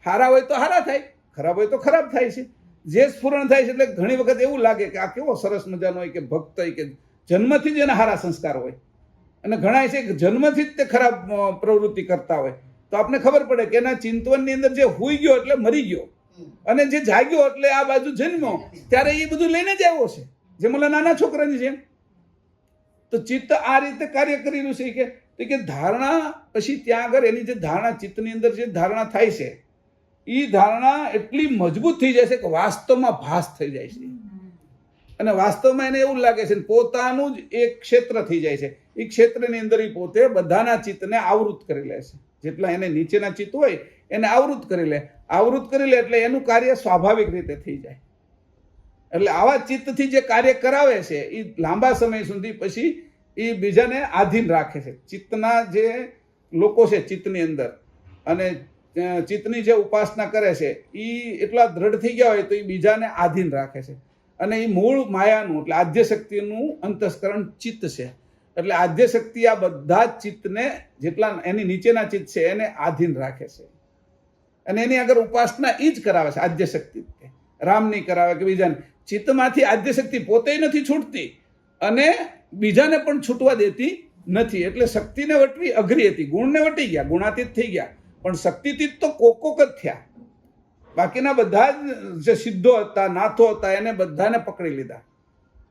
સારા હોય તો સારા થાય, ખરાબ હોય તો ખરાબ થાય છે. જે સ્ફુરણ થાય છે એટલે ઘણી વખત એવું લાગે કે આ કેવો સરસ મજાનો હોય કે ભક્ત હોય કે જન્મથી જ એના સારા સંસ્કાર હોય અને ઘણા છે કે જન્મથી જ તે ખરાબ પ્રવૃત્તિ કરતા હોય. તો આપણે ખબર પડે કે એના ચિંતવનની અંદર જે હુઈ ગયો એટલે મરી ગયો અને જે જાગ્યો એટલે આ બાજુ જન્મ્યો ત્યારે એ બધું લઈને જ આવ્યો છે. જે મને નાના છોકરાની જેમ તો ચિત્ત આ રીતે કાર્ય કરી રહ્યું છે કે ધારણા પછી ત્યાં આગળ એની જે ધારણા ચિત્તની અંદર જે ધારણા થાય છે એ ધારણા એટલી મજબૂત થઈ જાય છે કે વાસ્તવમાં ભાસ થઈ જાય છે, અને વાસ્તવમાં એને એવું લાગે છે પોતાનું જ એક ક્ષેત્ર થઈ જાય છે. એ ક્ષેત્રની અંદર એ પોતે બધાના ચિત્તને આવૃત કરી લે છે. જેટલા એને નીચેના ચિત્ત હોય એને આવૃત કરી લે એટલે એનું કાર્ય સ્વાભાવિક રીતે થઈ જાય. એટલે આવા ચિત્તથી જે કાર્ય કરાવે છે એ લાંબા સમય સુધી પછી એ બીજાને આધીન રાખે છે. ચિત્તના જે લોકો છે ચિત્તની અંદર અને ચિત્તની જે ઉપાસના કરે છે એ એટલા દ્રઢ થઈ ગયા હોય તો એ બીજાને આધીન રાખે છે. અને એ મૂળ માયાનું એટલે આદ્ય શક્તિનું અંતસ્કરણ ચિત્ત છે. એટલે આદ્ય શક્તિ આ બધા જ ચિત્તને જેટલા એની નીચેના ચિત્ત છે એને આધીન રાખે છે, અને એની આગળ ઉપાસના એ જ કરાવે છે. આદ્ય શક્તિ રામની કરાવે કે બીજાને. ચિત્તમાંથી આદ્ય શક્તિ પોતે નથી છૂટતી અને બીજાને પણ છૂટવા દેતી નથી. એટલે શક્તિને વટવી અઘરી હતી. ગુણને વટી ગયા, ગુણાતીત થઈ ગયા, પણ શક્તિતીત તો કોક જ થયા. બાકીના બધા જ જે સિદ્ધો હતા, નાથો હતા, એને બધાને પકડી લીધા.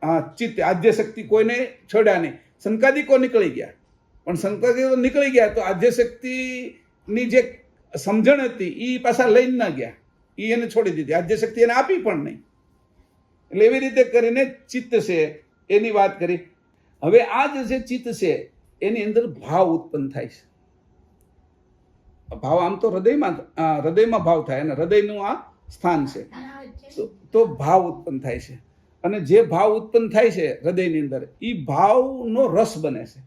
હા, ચિત્ત આદ્ય શક્તિ કોઈને છોડ્યા નહીં. સંકાદિકો નીકળી ગયા, પણ સંકાદિકો નીકળી ગયા તો આદ્ય શક્તિની જે સમજણ હતી એ પાછા લઈને ના ગયા, એ એને છોડી દીધી. આદ્ય શક્તિ એને આપી પણ નહીં. એટલે એવી રીતે કરીને ચિત્ત છે એની વાત કરી. હવે આ જે ચિત્ત છે એની અંદર ભાવ ઉત્પન્ન થાય છે. ભાવ આમ તો હૃદયમાં ભાવ થાય, અને હૃદયનું આ સ્થાન છે. તો ભાવ ઉત્પન્ન થાય છે, અને જે ભાવ ઉત્પન્ન થાય છે હૃદયની અંદર એ ભાવનો રસ બને છે.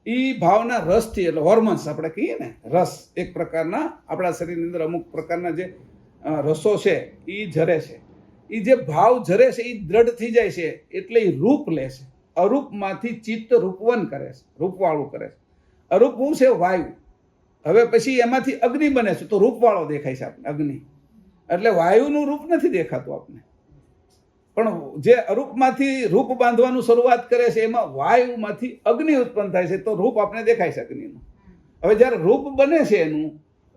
એ ભાવના રસથી એટલે હોર્મોન્સ આપણે કહીએ ને, રસ એક પ્રકારના આપણા શરીરની અંદર અમુક પ્રકારના જે રસો છે એ ઝરે છે. એ જે ભાવ ઝરે છે એ દ્રઢ થઈ જાય છે એટલે એ રૂપ લે છે. અરૂપમાંથી ચિત્ત રૂપવન કરે છે, રૂપવાળું કરે છે. અરૂપ શું છે? વાયુ. હવે પછી એમાંથી અગ્નિ બને છે તો રૂપવાળો દેખાય છે આપણે, અગ્નિ. એટલે વાયુનું રૂપ નથી દેખાતું આપણે, પણ જે અરૂપમાંથી રૂપ બાંધવાનું શરૂઆત કરે છે એમાં વાયુમાંથી અગ્નિ ઉત્પન્ન થાય છે તો રૂપ આપણે દેખાય છે અગ્નિનું. હવે જ્યારે રૂપ બને છે એનું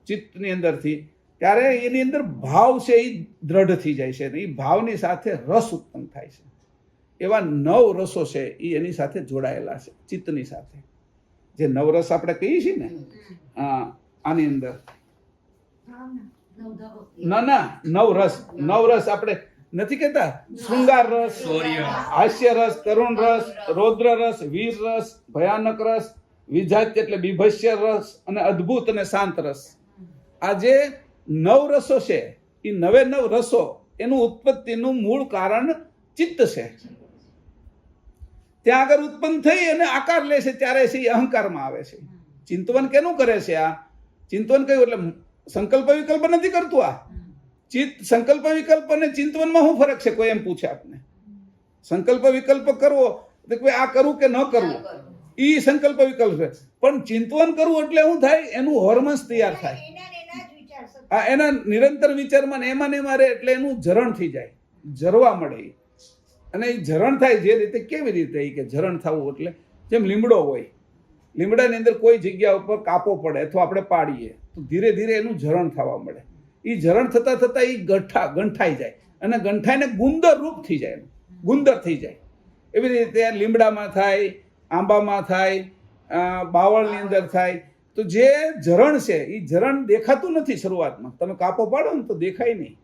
ચિત્તની અંદરથી ત્યારે એની અંદર ભાવ છે એ દ્રઢ થઈ જાય છે, એ ભાવની સાથે રસ ઉત્પન્ન થાય છે. એવા 9 રસો છે એ એની સાથે જોડાયેલા છે ચિત્તની સાથે. જે નવરસ આપણે કહીએ છીએ ને આની અંદર નવરસ આપણે નથી કહેતા? શૃંગાર રસ, હાસ્ય રસ, કરુણ રસ, રૌદ્ર રસ, વીર રસ, ભયાનક રસ, વિજાત્ય એટલે બીભત્સ્ય રસ, અને અદ્ભુત અને શાંત રસ. આ જે 9 રસો છે એ 9 રસો એનું ઉત્પત્તિનું મૂળ કારણ ચિત્ત છે. ત્યાં આગળ ઉત્પન્ન થઈ અને આકાર લે છે ત્યારે છે એ અહંકારમાં આવે છે. ચિંતવન કેનું કરે છે? આ ચિંતવન કયું એટલે સંકલ્પ વિકલ્પ નથી કરતું. આ ચિત્ત સંકલ્પ વિકલ્પ અને ચિંતવનમાં શું ફરક છે? કોઈ એમ પૂછે આપને. સંકલ્પ વિકલ્પ કરવો તો કોઈ આ કરવું કે ન કરવું એ સંકલ્પ વિકલ્પ છે, પણ ચિંતવન કરવું એટલે શું થાય? એનું હોર્મોન્સ તૈયાર થાય. એના નિરંતર વિચારમાં એમાં ને એમાં રહે એટલે એનું ઝરણ થઈ જાય, ઝરવા મળે. અને એ ઝરણ થાય જે રીતે, કેવી રીતે કે ઝરણ થવું એટલે જેમ લીમડો હોય, લીમડાની અંદર કોઈ જગ્યા ઉપર કાપો પડે અથવા આપણે પાડીએ તો ધીરે ધીરે એનું ઝરણ થવા મળે. એ ઝરણ થતા થતા એ ગંઠાઈ જાય અને ગંઠાઈને ગુંદર રૂપ થઈ જાય, ગુંદર થઈ જાય. એવી રીતે લીમડામાં થાય, આંબામાં થાય, બાવળની અંદર થાય. તો જે ઝરણ છે એ ઝરણ દેખાતું નથી શરૂઆતમાં. તમે કાપો પાડો ને તો દેખાય નહીં.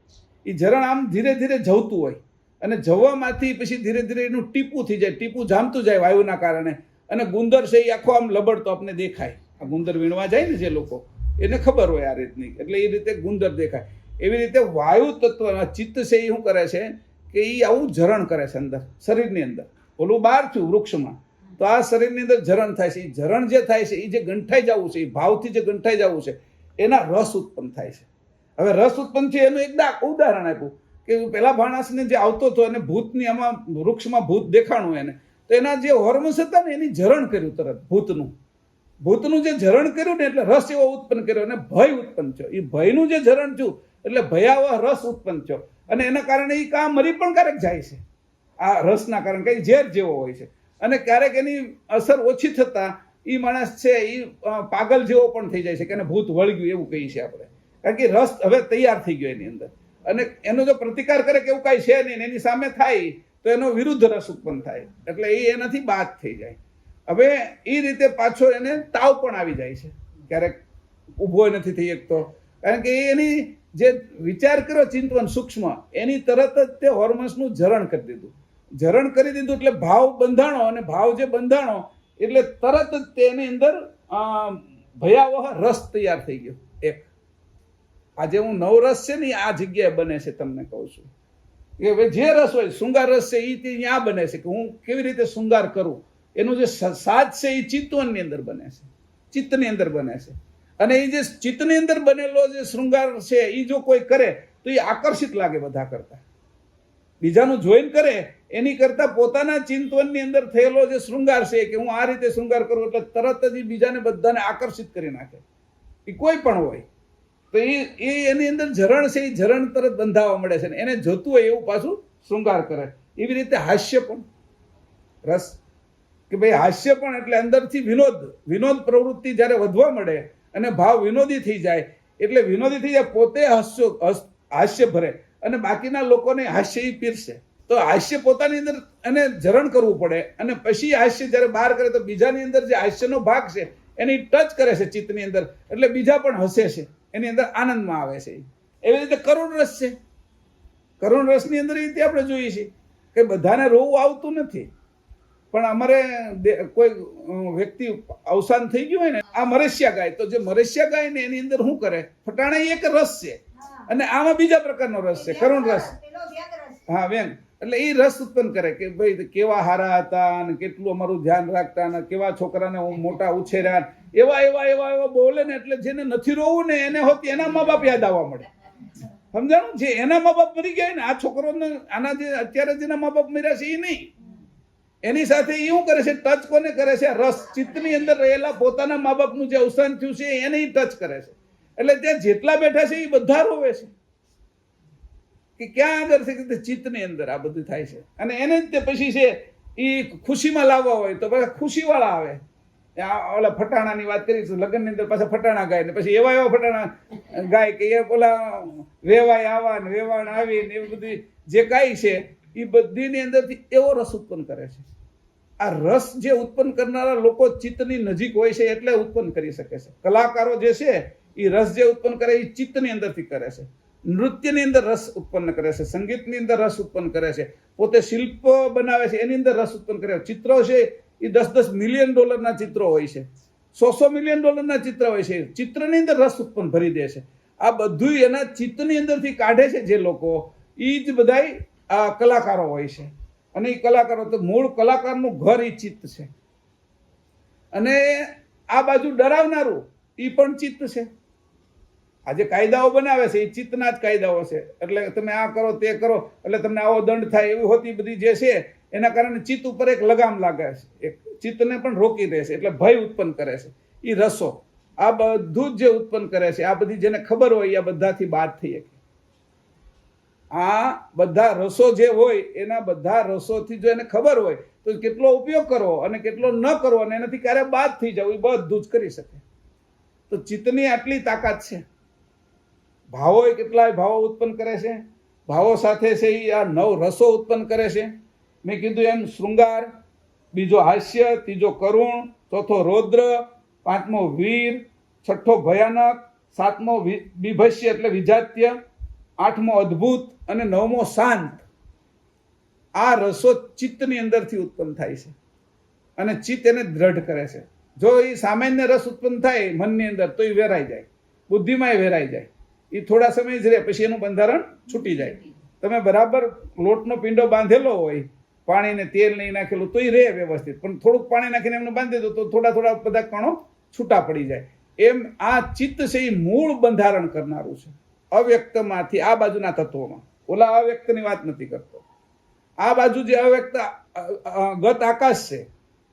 એ ઝરણ આમ ધીરે ધીરે જવતું હોય અને જવામાંથી પછી ધીરે ધીરે એનું ટીપું થઈ જાય, ટીપું જામતું જાય વાયુના કારણે. અને ગુંદર છે એ આખો આમ લબડતો આપણે દેખાય. આ ગુંદર વીણવા જાય ને જે લોકો એને ખબર હોય આ રીતની, એટલે એ રીતે ગુંદર દેખાય. એવી રીતે વાયુ તત્વ ચિત્ત છે એ શું કરે છે કે એ આવું ઝરણ કરે છે અંદર શરીરની અંદર. ઓલું બહાર થયું વૃક્ષમાં, તો આ શરીરની અંદર ઝરણ થાય છે. એ ઝરણ જે થાય છે એ જે ગંઠાઈ જવું છે, એ ભાવથી જે ગંઠાઈ જવું છે એના રસ ઉત્પન્ન થાય છે. હવે રસ ઉત્પન્ન છે એનું એક ઉદાહરણ આપ્યું કે પેલા માણસને જે આવતો હતો એને ભૂતની આમાં વૃક્ષમાં ભૂત દેખાણું એને, તો એના જે હોર્મોન્સ હતા ને એની ઝરણ કર્યું તરત ભૂતનું જે ઝરણ કર્યું ને એટલે રસ એવો ઉત્પન્ન કર્યો અને ભય ઉત્પન્ન થયો. એ ભયનું જે ઝરણ થયું એટલે ભયાવહ રસ ઉત્પન્ન થયો અને એના કારણે એ કામ મરી પણ ક્યારેક જાય છે આ રસના કારણે, કઈ ઝેર જેવો હોય છે. અને ક્યારેક એની અસર ઓછી થતા એ માણસ છે એ પાગલ જેવો પણ થઈ જાય છે કે એને ભૂત વળગ્યું એવું કહીએ છીએ આપણે, કારણ કે રસ હવે તૈયાર થઈ ગયો એની અંદર. અને એનો જો પ્રતિકાર કરે કે એવું કાંઈ છે નહીં, એની સામે થાય તો એનો વિરુદ્ધ રસ ઉત્પન્ન થાય, એટલે એ એનાથી બાદ થઈ જાય. હવે એ રીતે પાછો એને તાવ પણ આવી જાય છે, ક્યારેક ઊભો નથી થઈ શકતો, કારણ કે એની જે વિચાર કર્યો ચિંતન સૂક્ષ્મ એની તરત જ તે હોર્મોન્સનું જરણ કરી દીધું. જરણ કરી દીધું એટલે ભાવ બંધાણો, અને ભાવ જે બંધાણો એટલે તરત જ તેની અંદર ભયાવહ રસ તૈયાર થઈ ગયો. એક આજે હું નવરસ છે ને આ જગ્યાએ બને છે, તમને કહું છું કે હવે જે રસ હોય શૃંગાર રસ છે એ ત્યાં બને છે, કે હું કેવી રીતે શૃંગાર કરું એનું જે સાધ છે એ ચિત્તવનની અંદર બને છે, ચિત્તની અંદર બને છે. અને એ જે ચિત્તની અંદર બનેલો જે શૃંગાર છે એ જો કોઈ કરે તો એ આકર્ષિત લાગે બધા કરતા, બીજાનું જોઈને કરે એની કરતા પોતાના ચિંતવનની અંદર થયેલો જે શૃંગાર છે કે હું આ રીતે શૃંગાર કરું એટલે તરત જ બીજાને બધાને આકર્ષિત કરી નાખે. એ કોઈ પણ હોય તો એ એની અંદર ઝરણ છે, એ ઝરણ તરત બંધાવા મળે છે, એને જોતું હોય એવું પાછું શૃંગાર કરે. એવી રીતે હાસ્ય પણ રસ, કે ભાઈ હાસ્ય પણ એટલે અંદરથી વિનોદ પ્રવૃત્તિ જ્યારે વધવા મળે અને ભાવ વિનોદી થઈ જાય એટલે વિનોદી થઈ જાય, પોતે હાસ્ય ભરે અને બાકીના લોકોને હાસ્ય ઈ પીરસે. તો હાસ્ય પોતાની અંદર એને જરણ કરવું પડે, અને પછી હાસ્ય જ્યારે બહાર કરે તો બીજાની અંદર જે હાસ્યનો ભાગ છે એની ટચ કરે છે ચિત્તની અંદર, એટલે બીજા પણ હસે છે, એની અંદર આનંદમાં આવે છે. એવી રીતે કરુણ રસ છે. કરુણ રસની અંદર એ રીતે આપણે જોઈએ છીએ કે બધાને રોવું આવતું નથી, પણ અમારે કોઈ વ્યક્તિ અવસાન થઈ ગયું હોય ને, આ મરેશિયા ગાય, તો જે મરેશિયા ગાય ને એની અંદર શું કરે, ફટાણા એક રસ છે, અને આમાં બીજા પ્રકારનો રસ છે, કરુણ રસ. હા, વ્યંગ. એટલે એ રસ ઉત્પન્ન કરે કે ભાઈ કેવા હારા હતા અને કેટલું અમારું ધ્યાન રાખતા અને કેવા છોકરાને મોટા ઉછેર્યા, એવા બોલે ને એટલે જેને નથી રોવું ને એને હોતી એના મા બાપ યાદ આવવા મળે. સમજાણું? જે એના મા બાપ મરી ગયા ને, આ છોકરોને આના જે અત્યારે જેના મા બાપ મર્યા છે એ નહીં, એની સાથે એ શું કરે છે, ટચ કોને કરે છે? રસ. ચિત્તની અંદર રહેલા પોતાના મા બાપનું જે અવસાન થયું છે એને ટચ કરે છે. એટલે ત્યાં જેટલા બેઠા છે એ બધા રોવે છે કે ક્યાં આગળ છે કે ચિત્તની અંદર આ બધું થાય છે. અને એને જ તે પછી છે એ ખુશીમાં લાવવા હોય તો પછી ખુશીવાળા આવે. ઓલા ફટાણાની વાત કરી, લગ્નની અંદર પાછા ફટાણા ગાય ને પછી એવા ફટાણા ગાય કે એ ઓલા વેવાય આવા ને વેવાણ આવી ને એવું બધી જે ગાય છે એ બધીની અંદરથી એવો રસ ઉત્પન્ન કરે છે. આ રસ જે ઉત્પન્ન કરનારા લોકો ચિત્તની નજીક હોય છે એટલે ઉત્પન્ન કરી શકે છે. કલાકારો જે છે એ રસ જે ઉત્પન્ન કરે એ ચિત્તની અંદરથી કરે છે. નૃત્યની અંદર રસ ઉત્પન્ન કરે છે, સંગીતની અંદર રસ ઉત્પન્ન કરે છે, પોતે શિલ્પ બનાવે છે એની અંદર રસ ઉત્પન્ન કરે છે. ચિત્રો છે એ 10-10 મિલિયન ડોલરના ચિત્રો હોય છે, 100 મિલિયન ડોલરના ચિત્ર હોય છે, ચિત્રની અંદર રસ ઉત્પન્ન ભરી દે છે. આ બધું એના ચિત્તની અંદરથી કાઢે છે જે લોકો, એ જ બધાય આ કલાકારો હોય છે. અને એ કલાકારો તો મૂળ કલાકારનું ઘર એ ચિત્ત છે. અને આ બાજુ ડરાવનારું એ પણ ચિત્ત છે. આજે કાયદાઓ બનાવે છે એ ચિત્તના જ કાયદાઓ છે, એટલે તમે આ કરો તે કરો એટલે તમને આવો દંડ થાય, એવી હોતી બધી જે છે એના કારણે ચિત્ત ઉપર એક લગામ લાગે છે, એક ચિત્તને પણ રોકી દે છે, એટલે ભય ઉત્પન્ન કરે છે. એ રસો આ બધું જ જે ઉત્પન્ન કરે છે, આ બધી જેને ખબર હોય આ બધાથી બાદ થઈ શકે. આ બધા રસો જે હોય એના બધા રસોથી જો એને ખબર હોય તો કેટલો ઉપયોગ કરવો અને કેટલો ન કરવો અને એનાથી ક્યારે બાદ થઈ જવું એ બધું જ કરી શકે. તો ચિત્તની આટલી તાકાત છે. ભાવો કેટલાય ભાવો ઉત્પન્ન કરે છે, ભાવો સાથે છે એ આ 9 રસો ઉત્પન્ન કરે છે. મેં કીધું એમ શૃંગાર, બીજો હાસ્ય, ત્રીજો કરુણ, ચોથો રૌદ્ર, પાંચમો વીર, છઠ્ઠો ભયાનક, સાતમો બીભત્સ્ય એટલે વિજાત્ય, આઠમો અદ્ભુત અને 9મો શાંત. આ રસો ચિત્તની અંદરથી ઉત્પન્ન થાય છે અને ચિત્ત એને દ્રઢ કરે છે. જો એ સામાન્ય રસ ઉત્પન્ન થાય મનની અંદર તો એ વેરાઈ જાય, બુદ્ધિમાં વેરાઈ જાય. એ થોડા સમય જ રહે પછી એનું બંધારણ છૂટી જાય. તમે બરાબર લોટનો પીંડો બાંધેલો હોય, પાણીને તેલ નહીં નાખેલું તો એ રહે વ્યવસ્થિત, પણ થોડુંક પાણી નાખીને એમને બાંધી દો તો થોડા બધા કણો છૂટા પડી જાય. એમ આ ચિત્ત છે એ મૂળ બંધારણ કરનારું છે અવ્યક્તમાંથી આ બાજુના તત્વોમાં. ઓલા અવ્યક્તની વાત નથી કરતો. આ બાજુ જે અવ્યક્ત ગત આકાશ છે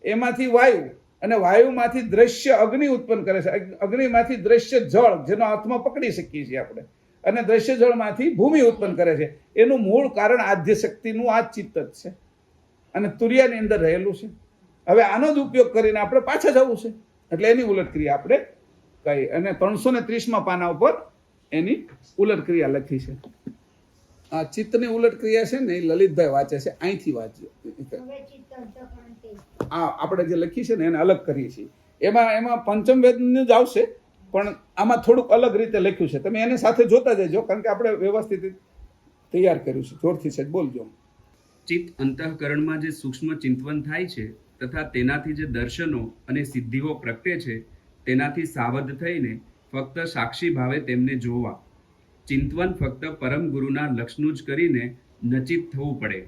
એમાંથી વાયુ, અને વાયુમાંથી દ્રશ્ય અગ્નિ ઉત્પન્ન કરે છે, અગ્નિમાંથી દ્રશ્ય જળ જેનો હાથમાં પકડી શકીએ છીએ આપણે, અને દ્રશ્ય જળમાંથી ભૂમિ ઉત્પન્ન કરે છે. એનું મૂળ કારણ આદ્ય શક્તિનું આ ચિત્ત જ છે અને તુરિયાની અંદર રહેલું છે. હવે આનો જ ઉપયોગ કરીને આપણે પાછા જવું છે, એટલે એની ઉલટ ક્રિયા આપણે કહી, અને 330માં પાના ઉપર એની ઉલટ ક્રિયા લખી છે. આ ચિત્તની ઉલટ ક્રિયા છે ને એ લલિતભાઈ વાંચે છે, અહીંથી વાંચજો. હવે ચિત્ત અંતઃકરણ તે આ આપણે જે લખી છે ને એને અલગ કરીએ છીએ. એમાં પંચમ વેદનું જ આવશે, પણ આમાં થોડુંક અલગ રીતે લખ્યું છે. તમે એને સાથે જોતા જજો, કારણ કે આપણે વ્યવસ્થિત તૈયાર કર્યું છે. જોરથી છે બોલજો. ચિત્ત અંતઃકરણમાં જે સૂક્ષ્મ ચિંતવન થાય છે તથા તેનાથી જે દર્શનો અને સિદ્ધિઓ પ્રગટે છે તેનાથી સાવધ થઈને ફક્ત સાક્ષી ભાવે તેમને જોવા. ચિંતવન ફક્ત પરમ ગુરુના લક્ષનું જ કરીને નચિત થવું પડે.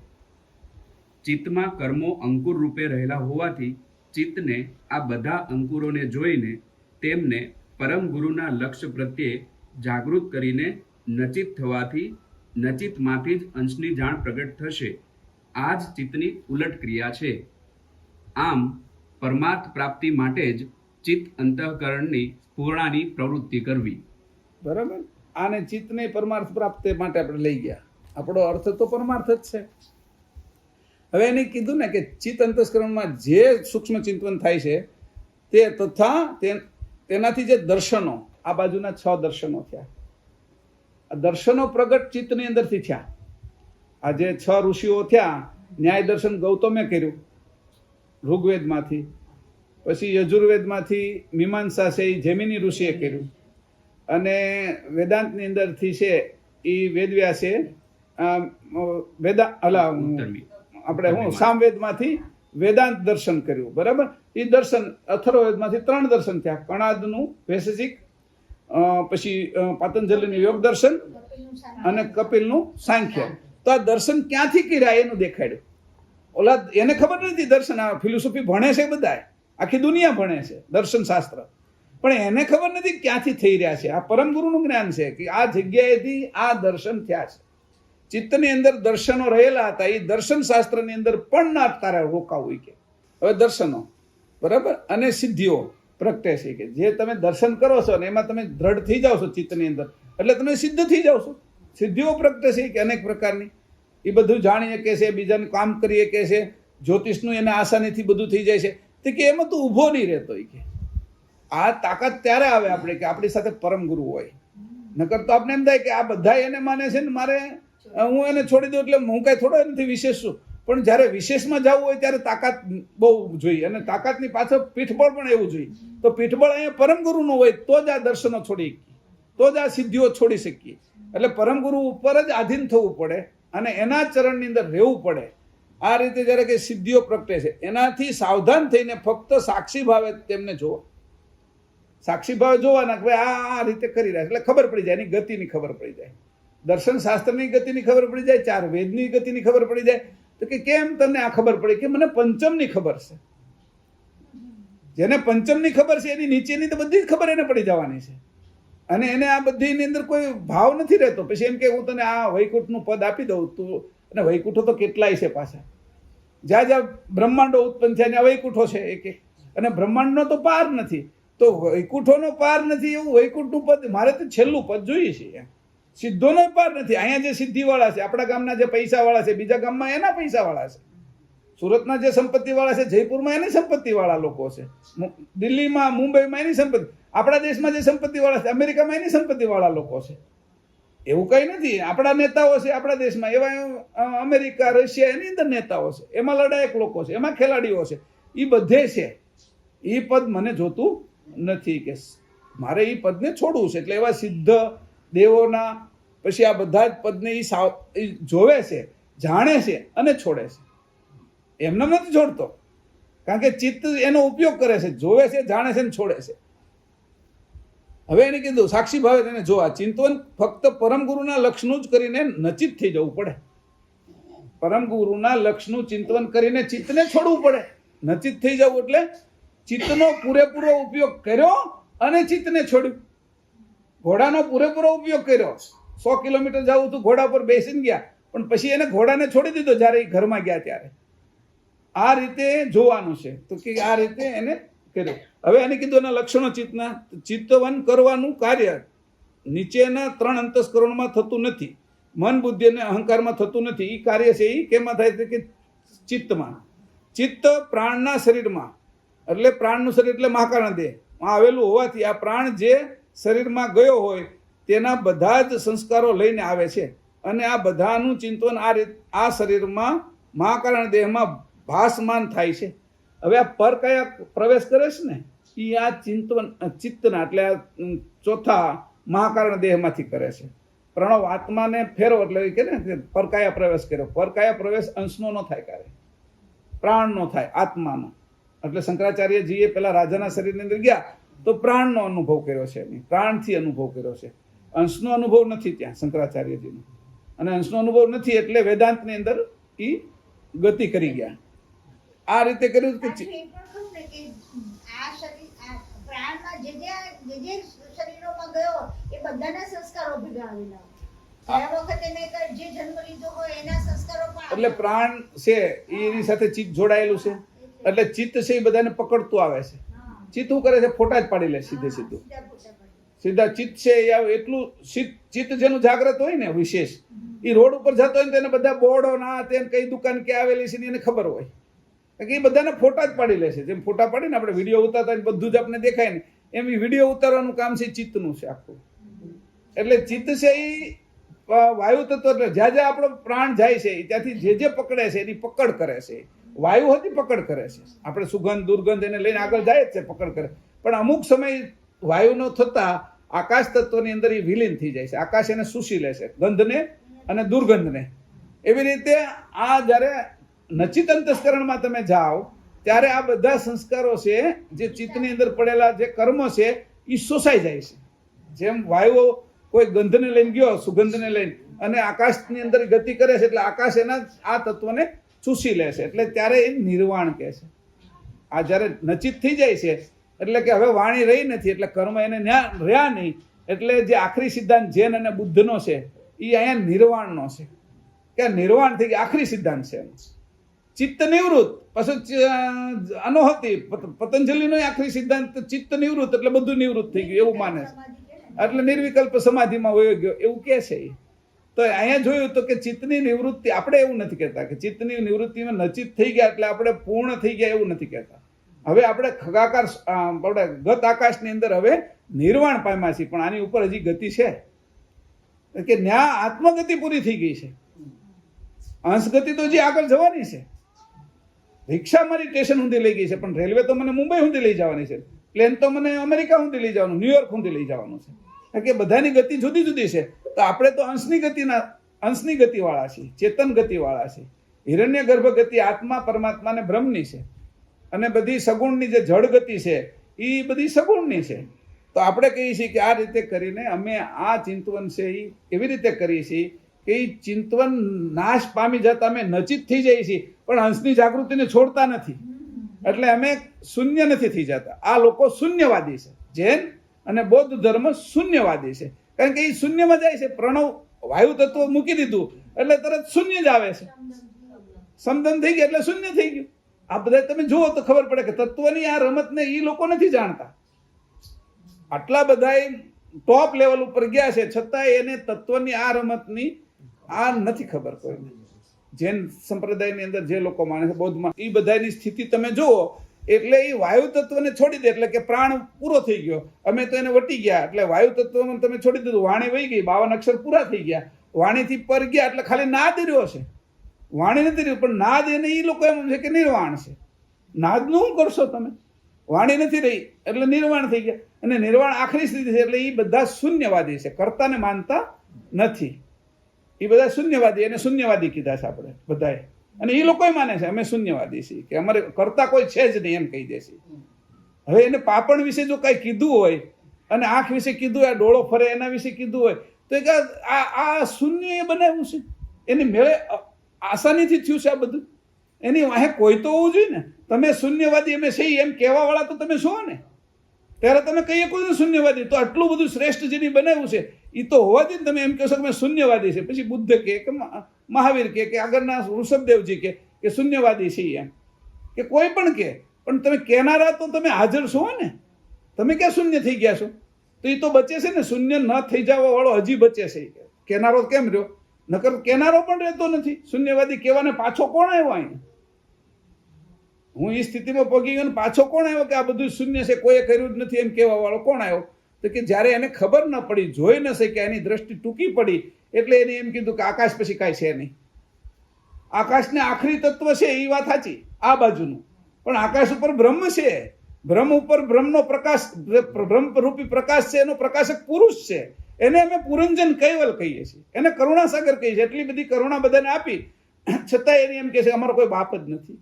ચિત્તમાં કર્મો અંકુર રૂપે રહેલા હોવાથી ચિત્તને આ બધા અંકુરોને જોઈને તેમને પરમ ગુરુના લક્ષ્ય પ્રત્યે જાગૃત કરીને નચિત થવાથી નચિતમાંથી જ અંશની જાણ પ્રગટ થશે. આ જ ચિત્તની ઉલટ ક્રિયા છે. આમ પરમાર્થ પ્રાપ્તિ માટે જ ચિત્ત અંતઃકરણની પૂર્ણાની પ્રવૃત્તિ કરવી. બરાબર. આને ચિત્તને પરમાર્થ પ્રાપ્તિ માટે આપણે લઈ ગયા. આપણો અર્થ તો પરમાર્થ જ છે. હવે એને કીધું ને કે ચિત્ત અંતઃકરણમાં જે સૂક્ષ્મ ચિંતન થાય છે તે તથા તેનાથી જે દર્શનો, આ બાજુના 6 દર્શનો થયા. આ દર્શનો પ્રગટ ચિત્તની અંદરથી થયા. આ જે 6 ઋષિઓ થયા, ન્યાય દર્શન ગૌતમે કર્યું ઋગ્વેદમાંથી, પછી યજુર્વેદમાંથી મીમાંસા છે એ જૈમિની ઋષિએ કર્યું, અને વેદાંતની અંદરથી છે એ વેદવ્યાસે આપણે સામવેદમાંથી વેદાંત દર્શન કર્યું. બરાબર. એ દર્શન અથર્વવેદમાંથી 3 દર્શન થયા. કણાદનું વૈશેષિક, પછી પાતંજલિનું યોગ દર્શન અને કપિલનું સાંખ્ય. તો આ દર્શન ક્યાંથી કર્યા એનું દેખાડ્યું. ઓલા એને ખબર નથી દર્શન, આ ફિલોસોફી ભણે છે બધા, આખી દુનિયા ભણે છે દર્શન શાસ્ત્ર, પણ એને ખબર નથી ક્યાંથી થઈ રહ્યા છે. આ પરમ ગુરુનું જ્ઞાન છે કે આ જગ્યાએથી આ દર્શન થયા છે. ચિત્તની અંદર દર્શનો રહેલા હતા, એ દર્શન શાસ્ત્રની અંદર પણ ના તારે રોકાવું કે હવે દર્શનો બરાબર અને સિદ્ધિઓ પ્રગટે છે કે જે તમે દર્શન કરો છો ને એમાં તમે દ્રઢ થઈ જાઓ છો ચિત્તની અંદર, એટલે તમે સિદ્ધ થઈ જાઓ છો. સિદ્ધિઓ પ્રગટે છે કે અનેક પ્રકારની, એ બધું જાણી શકે છે, બીજાનું કામ કરી શકે છે, જ્યોતિષનું એને આસાનીથી બધું થઈ જાય છે. તો કે એમાં તું ઊભો નહીં રહેતો કે આ તાકાત ત્યારે આવે આપણે કે આપણી સાથે પરમ ગુરુ હોય. નકર તો આપણે એમ થાય કે આ બધા એને માને છે ને મારે હું એને છોડી દઉં એટલે હું કાંઈ થોડો એનાથી વિશેષ છું. પણ જ્યારે વિશેષમાં જવું હોય ત્યારે તાકાત બહુ જોઈએ, અને તાકાતની પાછળ પીઠબળ પણ એવું જોઈએ. તો પીઠબળ અહીંયા પરમ ગુરુનું હોય તો જ આ દર્શનો છોડી શકીએ, તો જ આ સિદ્ધિઓ છોડી શકીએ. એટલે પરમ ગુરુ ઉપર જ આધીન થવું પડે અને એના ચરણની અંદર રહેવું પડે. આ રીતે જ્યારે કે સિદ્ધિઓ પ્રગટે છે એનાથી સાવધાન થઈને ફક્ત સાક્ષી ભાવે તેમને જોવા. સાક્ષી ભાવે જોવાના કે ભાઈ આ રીતે કરી રહ્યા છે, એટલે ખબર પડી જાય, એની ગતિની ખબર પડી જાય, દર્શન શાસ્ત્રની ગતિની ખબર પડી જાય, 4 વેદની ગતિની ખબર પડી જાય. તો કે કેમ તમને આ ખબર પડી? કે મને પંચમની ખબર છે. જેને પંચમની ખબર છે એની નીચેની તો બધી જ ખબર એને પડી જવાની છે, અને એને આ બધીની અંદર કોઈ ભાવ નથી રહેતો. પછી એમ કે હું તને આ વૈકુંઠનું પદ આપી દઉં તું, અને વૈકુંઠો તો કેટલાય છે પાછા, જ્યાં જ્યાં બ્રહ્માંડો ઉત્પન્ન થયા ત્યાં વૈકુંઠો છે એક, અને બ્રહ્માંડનો તો પાર નથી, તો વૈકુંઠોનો પાર નથી એવું વૈકુંઠનું પદ મારે તો છેલ્લું પદ જોઈએ છે. સિદ્ધોનો પાર નથી. અહીંયા જે સિદ્ધિવાળા છે, આપણા ગામના જે પૈસાવાળા છે, બીજા ગામમાં એના પૈસાવાળા છે, સુરતના જે સંપત્તિવાળા છે, જયપુરમાં એની સંપત્તિવાળા લોકો છે, દિલ્હીમાં મુંબઈમાં એની સંપત્તિ, આપણા દેશમાં જે સંપત્તિવાળા છે, અમેરિકામાં એની સંપત્તિવાળા લોકો છે. એવું કંઈ નથી. આપણા નેતાઓ છે આપણા દેશમાં, એવા અમેરિકા રશિયા એની અંદર નેતાઓ છે, એમાં લડાયક લોકો છે, એમાં ખેલાડીઓ છે, એ બધે છે. એ પદ મને જોતું નથી કે મારે એ પદને છોડવું છે. એટલે એવા સિદ્ધ દેવોના પછી આ બધા જ પદને એ જોવે છે, જાણે છે અને છોડે છે. એમને નથી છોડતો, કારણ કે ચિત્ત એનો ઉપયોગ કરે છે, જોવે છે, જાણે છે ને છોડે છે. હવે એને કીધું સાક્ષી ભાવે તેને જોવા. ચિંતન ફક્ત પરમ ગુરુના લક્ષનું જ કરીને નચિત થઈ જવું પડે. પરમ ગુરુના લક્ષનું ચિંતન કરીને ચિત્તને છોડવું પડે. નચિત થઈ જવું એટલે ચિત્તનો પૂરેપૂરો ઉપયોગ કર્યો અને ચિત્તને છોડ્યું. ઘોડાનો પૂરેપૂરો ઉપયોગ કર્યો, 100 કિલોમીટર જવું હતું, ઘોડા પર બેસીને ગયા, પણ પછી એને ઘોડાને છોડી દીધો જ્યારે એ ઘરમાં ગયા ત્યારે. આ રીતે જોવાનું છે. તો કે આ રીતે એને કર્યું. હવે એને કીધું એના લક્ષણો ચિત્તના. ચિત્તવન કરવાનું કાર્ય નીચેના 3 અંતસ્કરણમાં થતું નથી, મન, બુદ્ધિ અને અહંકારમાં થતું નથી. એ કાર્ય છે એ કેમાં થાય છે? કે ચિત્તમાં. ચિત્ત પ્રાણના શરીરમાં, એટલે પ્રાણનું શરીર એટલે મહાકારણ દેહ આવેલું હોવાથી આ પ્રાણ જે શરીરમાં ગયો હોય તેના બધા જ સંસ્કારો લઈને આવે છે. અને આ બધાનું ચિંતન આ શરીરમાં મહાકારણ દેહમાં ભાસમાન થાય છે. હવે આ પર કયા પ્રવેશ કરે છે ને એ આ ચિત્તના એટલે આ ચોથા મહાકારણ દેહમાંથી કરે છે. પ્રણવ આત્માને ફેરવો એટલે કે ને પરકાયા પ્રવેશ કર્યો. પરકાયા પ્રવેશ અંશનો ન થાય ક્યારે, પ્રાણનો થાય, આત્માનો. એટલે શંકરાચાર્યજીએ પેલા રાજાના શરીરની અંદર ગયા તો પ્રાણનો અનુભવ કર્યો છે, પ્રાણથી અનુભવ કર્યો છે. અંશનો અનુભવ નથી ત્યાં શંકરાચાર્યજીનો, અને અંશનો અનુભવ નથી એટલે વેદાંતની અંદર એ ગતિ કરી ગયા. આ રીતે કર્યું કે પાછું એ પણ કહું ને કે આ શરીર આ પ્રાણમાં જે શરીરોમાં ગયો એ બધાના સંસ્કારો ભેગા આવેલા હોય. ગયા વખતે મેં જે જન્મ લીધો હોય એના સંસ્કારો પણ એટલે પ્રાણ છે એની સાથે ચિત્ત જોડાયેલું છે. એટલે ચિત્ત છે એ બધાને પકડતું આવે છે. ચિત્ત શું કરે છે? ફોટા જ પાડી લે સીધે સીધું. સીધા ચિત્ત છે એ એટલું ચિત્ત જેનું જાગ્રત હોય ને વિશેષ, એ રોડ ઉપર જતો હોય ને તેને બધા બોર્ડો ના તે કઈ દુકાન ક્યાં આવેલી છે એને ખબર હોય કે એ બધાને ફોટા જ પાડી લે છે. જેમ ફોટા પાડીને આપણે વિડીયો ઉતારતા બધું જ આપણે દેખાય ને એમ એ વિડીયો ઉતારવાનું કામ છે ચિત્તનું છે આખું. એટલે ચિત્ત છે એ વાયુ તત્વ, એટલે જ્યાં જ્યાં આપણો પ્રાણ જાય છે ત્યાંથી જે પકડે છે એની પકડ કરે છે. વાયુ હતી પકડ કરે છે. આપણે સુગંધ દુર્ગંધ એને લઈને આગળ જાય જ છે, પકડ કરે. પણ અમુક સમય વાયુનો થતા આકાશ તત્વની અંદર એ વિલીન થઈ જાય છે. આકાશ એને શોષી લે છે, ગંધને અને દુર્ગંધને. એવી રીતે આ જ્યારે નચિત અંતસ્કરણમાં તમે જાઓ ત્યારે આ બધા સંસ્કારો છે જે ચિત્તની અંદર પડેલા જે કર્મ છે એ શોષાઈ જાય છે. જેમ વાયુ કોઈ ગંધને લઈને ગયો, સુગંધને લઈને, અને આકાશની અંદર ગતિ કરે છે એટલે આકાશ એના આ તત્વને ચૂસી લે છે. એટલે ત્યારે એ નિર્વાણ કહે છે. આ જ્યારે નચિત થઈ જાય છે એટલે કે હવે વાણી રહી નથી, એટલે કર્મ એને રહ્યા નહીં. એટલે જે આખરી સિદ્ધાંત જૈન અને બુદ્ધનો છે એ અહીંયા નિર્વાણનો છે કે નિર્વાણ થઈ ગયા, આખરી સિદ્ધાંત છે. ચિત્ત નિવૃત્ત, પછી અનોહતિ પતંજલિનો આખરી સિદ્ધાંત ચિત્ત નિવૃત્ત એટલે બધું નિવૃત્ત થઈ ગયું એવું માને છે. એટલે નિર્વિકલ્પ સમાધિમાં વયો ગયો એવું કહે છે. તો અહીંયા જોયું તો કે ચિત્તની નિવૃત્તિ, આપણે એવું નથી કહેતા કે ચિત્તની નિવૃત્તિમાં નચિત થઈ ગયા એટલે આપણે પૂર્ણ થઈ ગયા એવું નથી કહેતા. હવે આપણે ખગાકાર આપણે ગત આકાશની અંદર હવે નિર્વાણ પામ્યા છીએ, પણ આની ઉપર હજી ગતિ છે કે ન્યા આત્મગતિ પૂરી થઈ ગઈ છે. અંશગતિ તો હજી આગળ જવાની છે. રિક્ષા મારી સ્ટેશન સુધી લઈ ગઈ છે, પણ રેલવે તો મને મુંબઈ સુધી લઈ જવાની છે, પ્લેન તો મને અમેરિકા સુધી લઈ જવાનું, ન્યુયોર્ક સુધી લઈ જવાનું છે. કારણ કે બધાની ગતિ જુદી જુદી છે. તો આપણે તો અંશની ગતિવાળા છીએ, ચેતન ગતિવાળા છીએ. હિરણ્ય ગર્ભ ગતિ આત્મા પરમાત્માને બ્રહ્મની છે, અને બધી સગુણની જે જળ ગતિ છે એ બધી સગુણની છે. તો આપણે કહીએ છીએ કે આ રીતે કરીને અમે આ ચિંતવન છે એ એવી રીતે કરીએ છીએ કે એ ચિંતવન નાશ પામી જતા અમે નચિત થઈ જઈએ છીએ, પણ હંસની જાગૃતિને છોડતા નથી. એટલે અમે શૂન્ય નથી થઈ જતા. આ લોકો શૂન્યવાદી છે. જૈન અને બૌદ્ધ ધર્મ શૂન્યવાદી છે, કારણ કે એ શૂન્યમાં જાય છે. પ્રણવ વાયુ તત્વ મૂકી દીધું એટલે તરત શૂન્ય જ આવે છે. સમદન થઈ ગયા એટલે શૂન્ય થઈ ગયું. આ બધા તમે જુઓ તો ખબર પડે કે તત્વની આ રમતને એ લોકો નથી જાણતા. આટલા બધા ટોપ લેવલ ઉપર ગયા છે છતાં એને તત્વની આ રમતની આ નથી ખબર કોઈને. જૈન સંપ્રદાયની અંદર જે લોકો માને છે, બૌદ્ધમાં, એ બધાની સ્થિતિ તમે જુઓ એટલે એ વાયુ તત્વને છોડી દે એટલે કે પ્રાણ પૂરો થઈ ગયો, અમે તો એને વટી ગયા એટલે વાયુ તત્વને તમે છોડી દીધું. વાણી વહી ગઈ, 52 અક્ષર પૂરા થઈ ગયા, વાણીથી પર ગયા એટલે ખાલી નાદ રહ્યો છે. વાણી નથી રહ્યું, પણ નાદ એને એ લોકો એમ છે કે નિર્વાણ છે. નાદનું શું કરશો તમે? વાણી નથી રહી એટલે નિર્વાણ થઈ ગયા. અને નિર્વાણ આખરી સ્થિતિ છે એટલે એ બધા શૂન્યવાદી છે, કર્તાને માનતા નથી. એ બધા શૂન્યવાદી, એને શૂન્યવાદી કીધા છે આપણે બધાએ. અને એ લોકો માને છે અમે શૂન્યવાદી છીએ, કે અમારે કરતા કોઈ છે જ નહીં એમ કહી દેશે. હવે એને પાપણ વિશે જો કઈ કીધું હોય અને આંખ વિશે કીધું હોય, ડોળો ફરે એના વિશે કીધું હોય તો એ આ શૂન્ય એ બનાવ્યું છે. એની મેળે આસાનીથી થયું છે આ બધું. એની વાહે કોઈ તો હોવું જોઈએ ને. તમે શૂન્યવાદી અમે છે એમ કહેવા વાળા તો તમે છો ને, ત્યારે તમે કહીએ કોઈ શૂન્યવાદી. તો આટલું બધું શ્રેષ્ઠ જેની બનાવ્યું છે એ તો હોવાથી જ તમે એમ કહેશો કે શૂન્યવાદી છે. પછી બુદ્ધ કે મહાવીર કે આગળના ઋષભદેવજી કે શૂન્યવાદી છે એમ, કે કોઈ પણ કે, પણ તમે કહેનારા તો તમે હાજર છો ને. તમે ક્યાં શૂન્ય થઈ ગયા છો? તો એ તો બચે છે ને. શૂન્ય ન થઈ જવા વાળો હજી બચે છે. કહેનારો કેમ રહ્યો? નકર કહેનારો પણ રહેતો નથી. શૂન્યવાદી કહેવાને પાછો કોણ આવ્યો અહીંયા? હું એ સ્થિતિમાં પગી ગયો ને પાછો કોણ આવ્યો કે આ બધું શૂન્ય છે, કોઈએ કર્યું જ નથી એમ કહેવા વાળો કોણ આવ્યો? તો કે જ્યારે એને ખબર ન પડી, જોઈ ન શક્યા, એની દ્રષ્ટિ ટૂંકી પડી, એટલે એને એમ કીધું કે આકાશ પછી કાંઈ છે નહીં. આકાશને આખરી તત્વ છે એ વાત સાચી, આ બાજુનું, પણ આકાશ ઉપર બ્રહ્મ છે. બ્રહ્મ ઉપર બ્રહ્મનો પ્રકાશ, બ્રહ્મરૂપી પ્રકાશ છે, એનો પ્રકાશક પુરુષ છે. એને અમે પુરંજન કૈવલ કહીએ છીએ, એને કરુણાસાગર કહીએ છીએ. એટલી બધી કરુણા બધાને આપી, છતાં એને એમ કહે છે અમારો કોઈ બાપ જ નથી.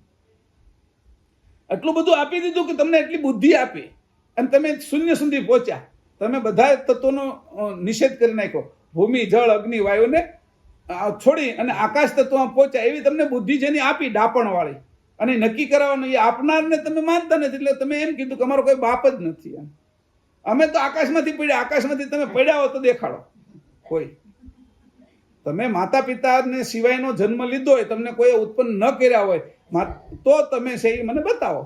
એટલું બધું આપી દીધું કે તમને એટલી બુદ્ધિ આપી અને તમે શૂન્ય સુધી પહોંચ્યા. તમે બધા તત્વોનો નિષેધ કરી નાખ્યો, ભૂમિ, જળ, અગ્નિ, વાયુને છોડી અને આકાશ તત્વમાં પહોંચ્યા. એવી તમને બુદ્ધિ જેની આપી, ડાપણ વાળી, અને નક્કી કરાવવાનું એ આપનારને તમે માનતા નથી. એટલે તમે એમ કીધું કે અમારો કોઈ બાપ જ નથી. એમ અમે તો આકાશમાંથી પડ્યા, આકાશમાંથી તમે પડ્યા હો તો દેખાડો કોઈ. તમે માતા પિતાને સિવાયનો જન્મ લીધો હોય, તમને કોઈ ઉત્પન્ન ન કર્યા હોય તો તમે છે એ મને બતાવો.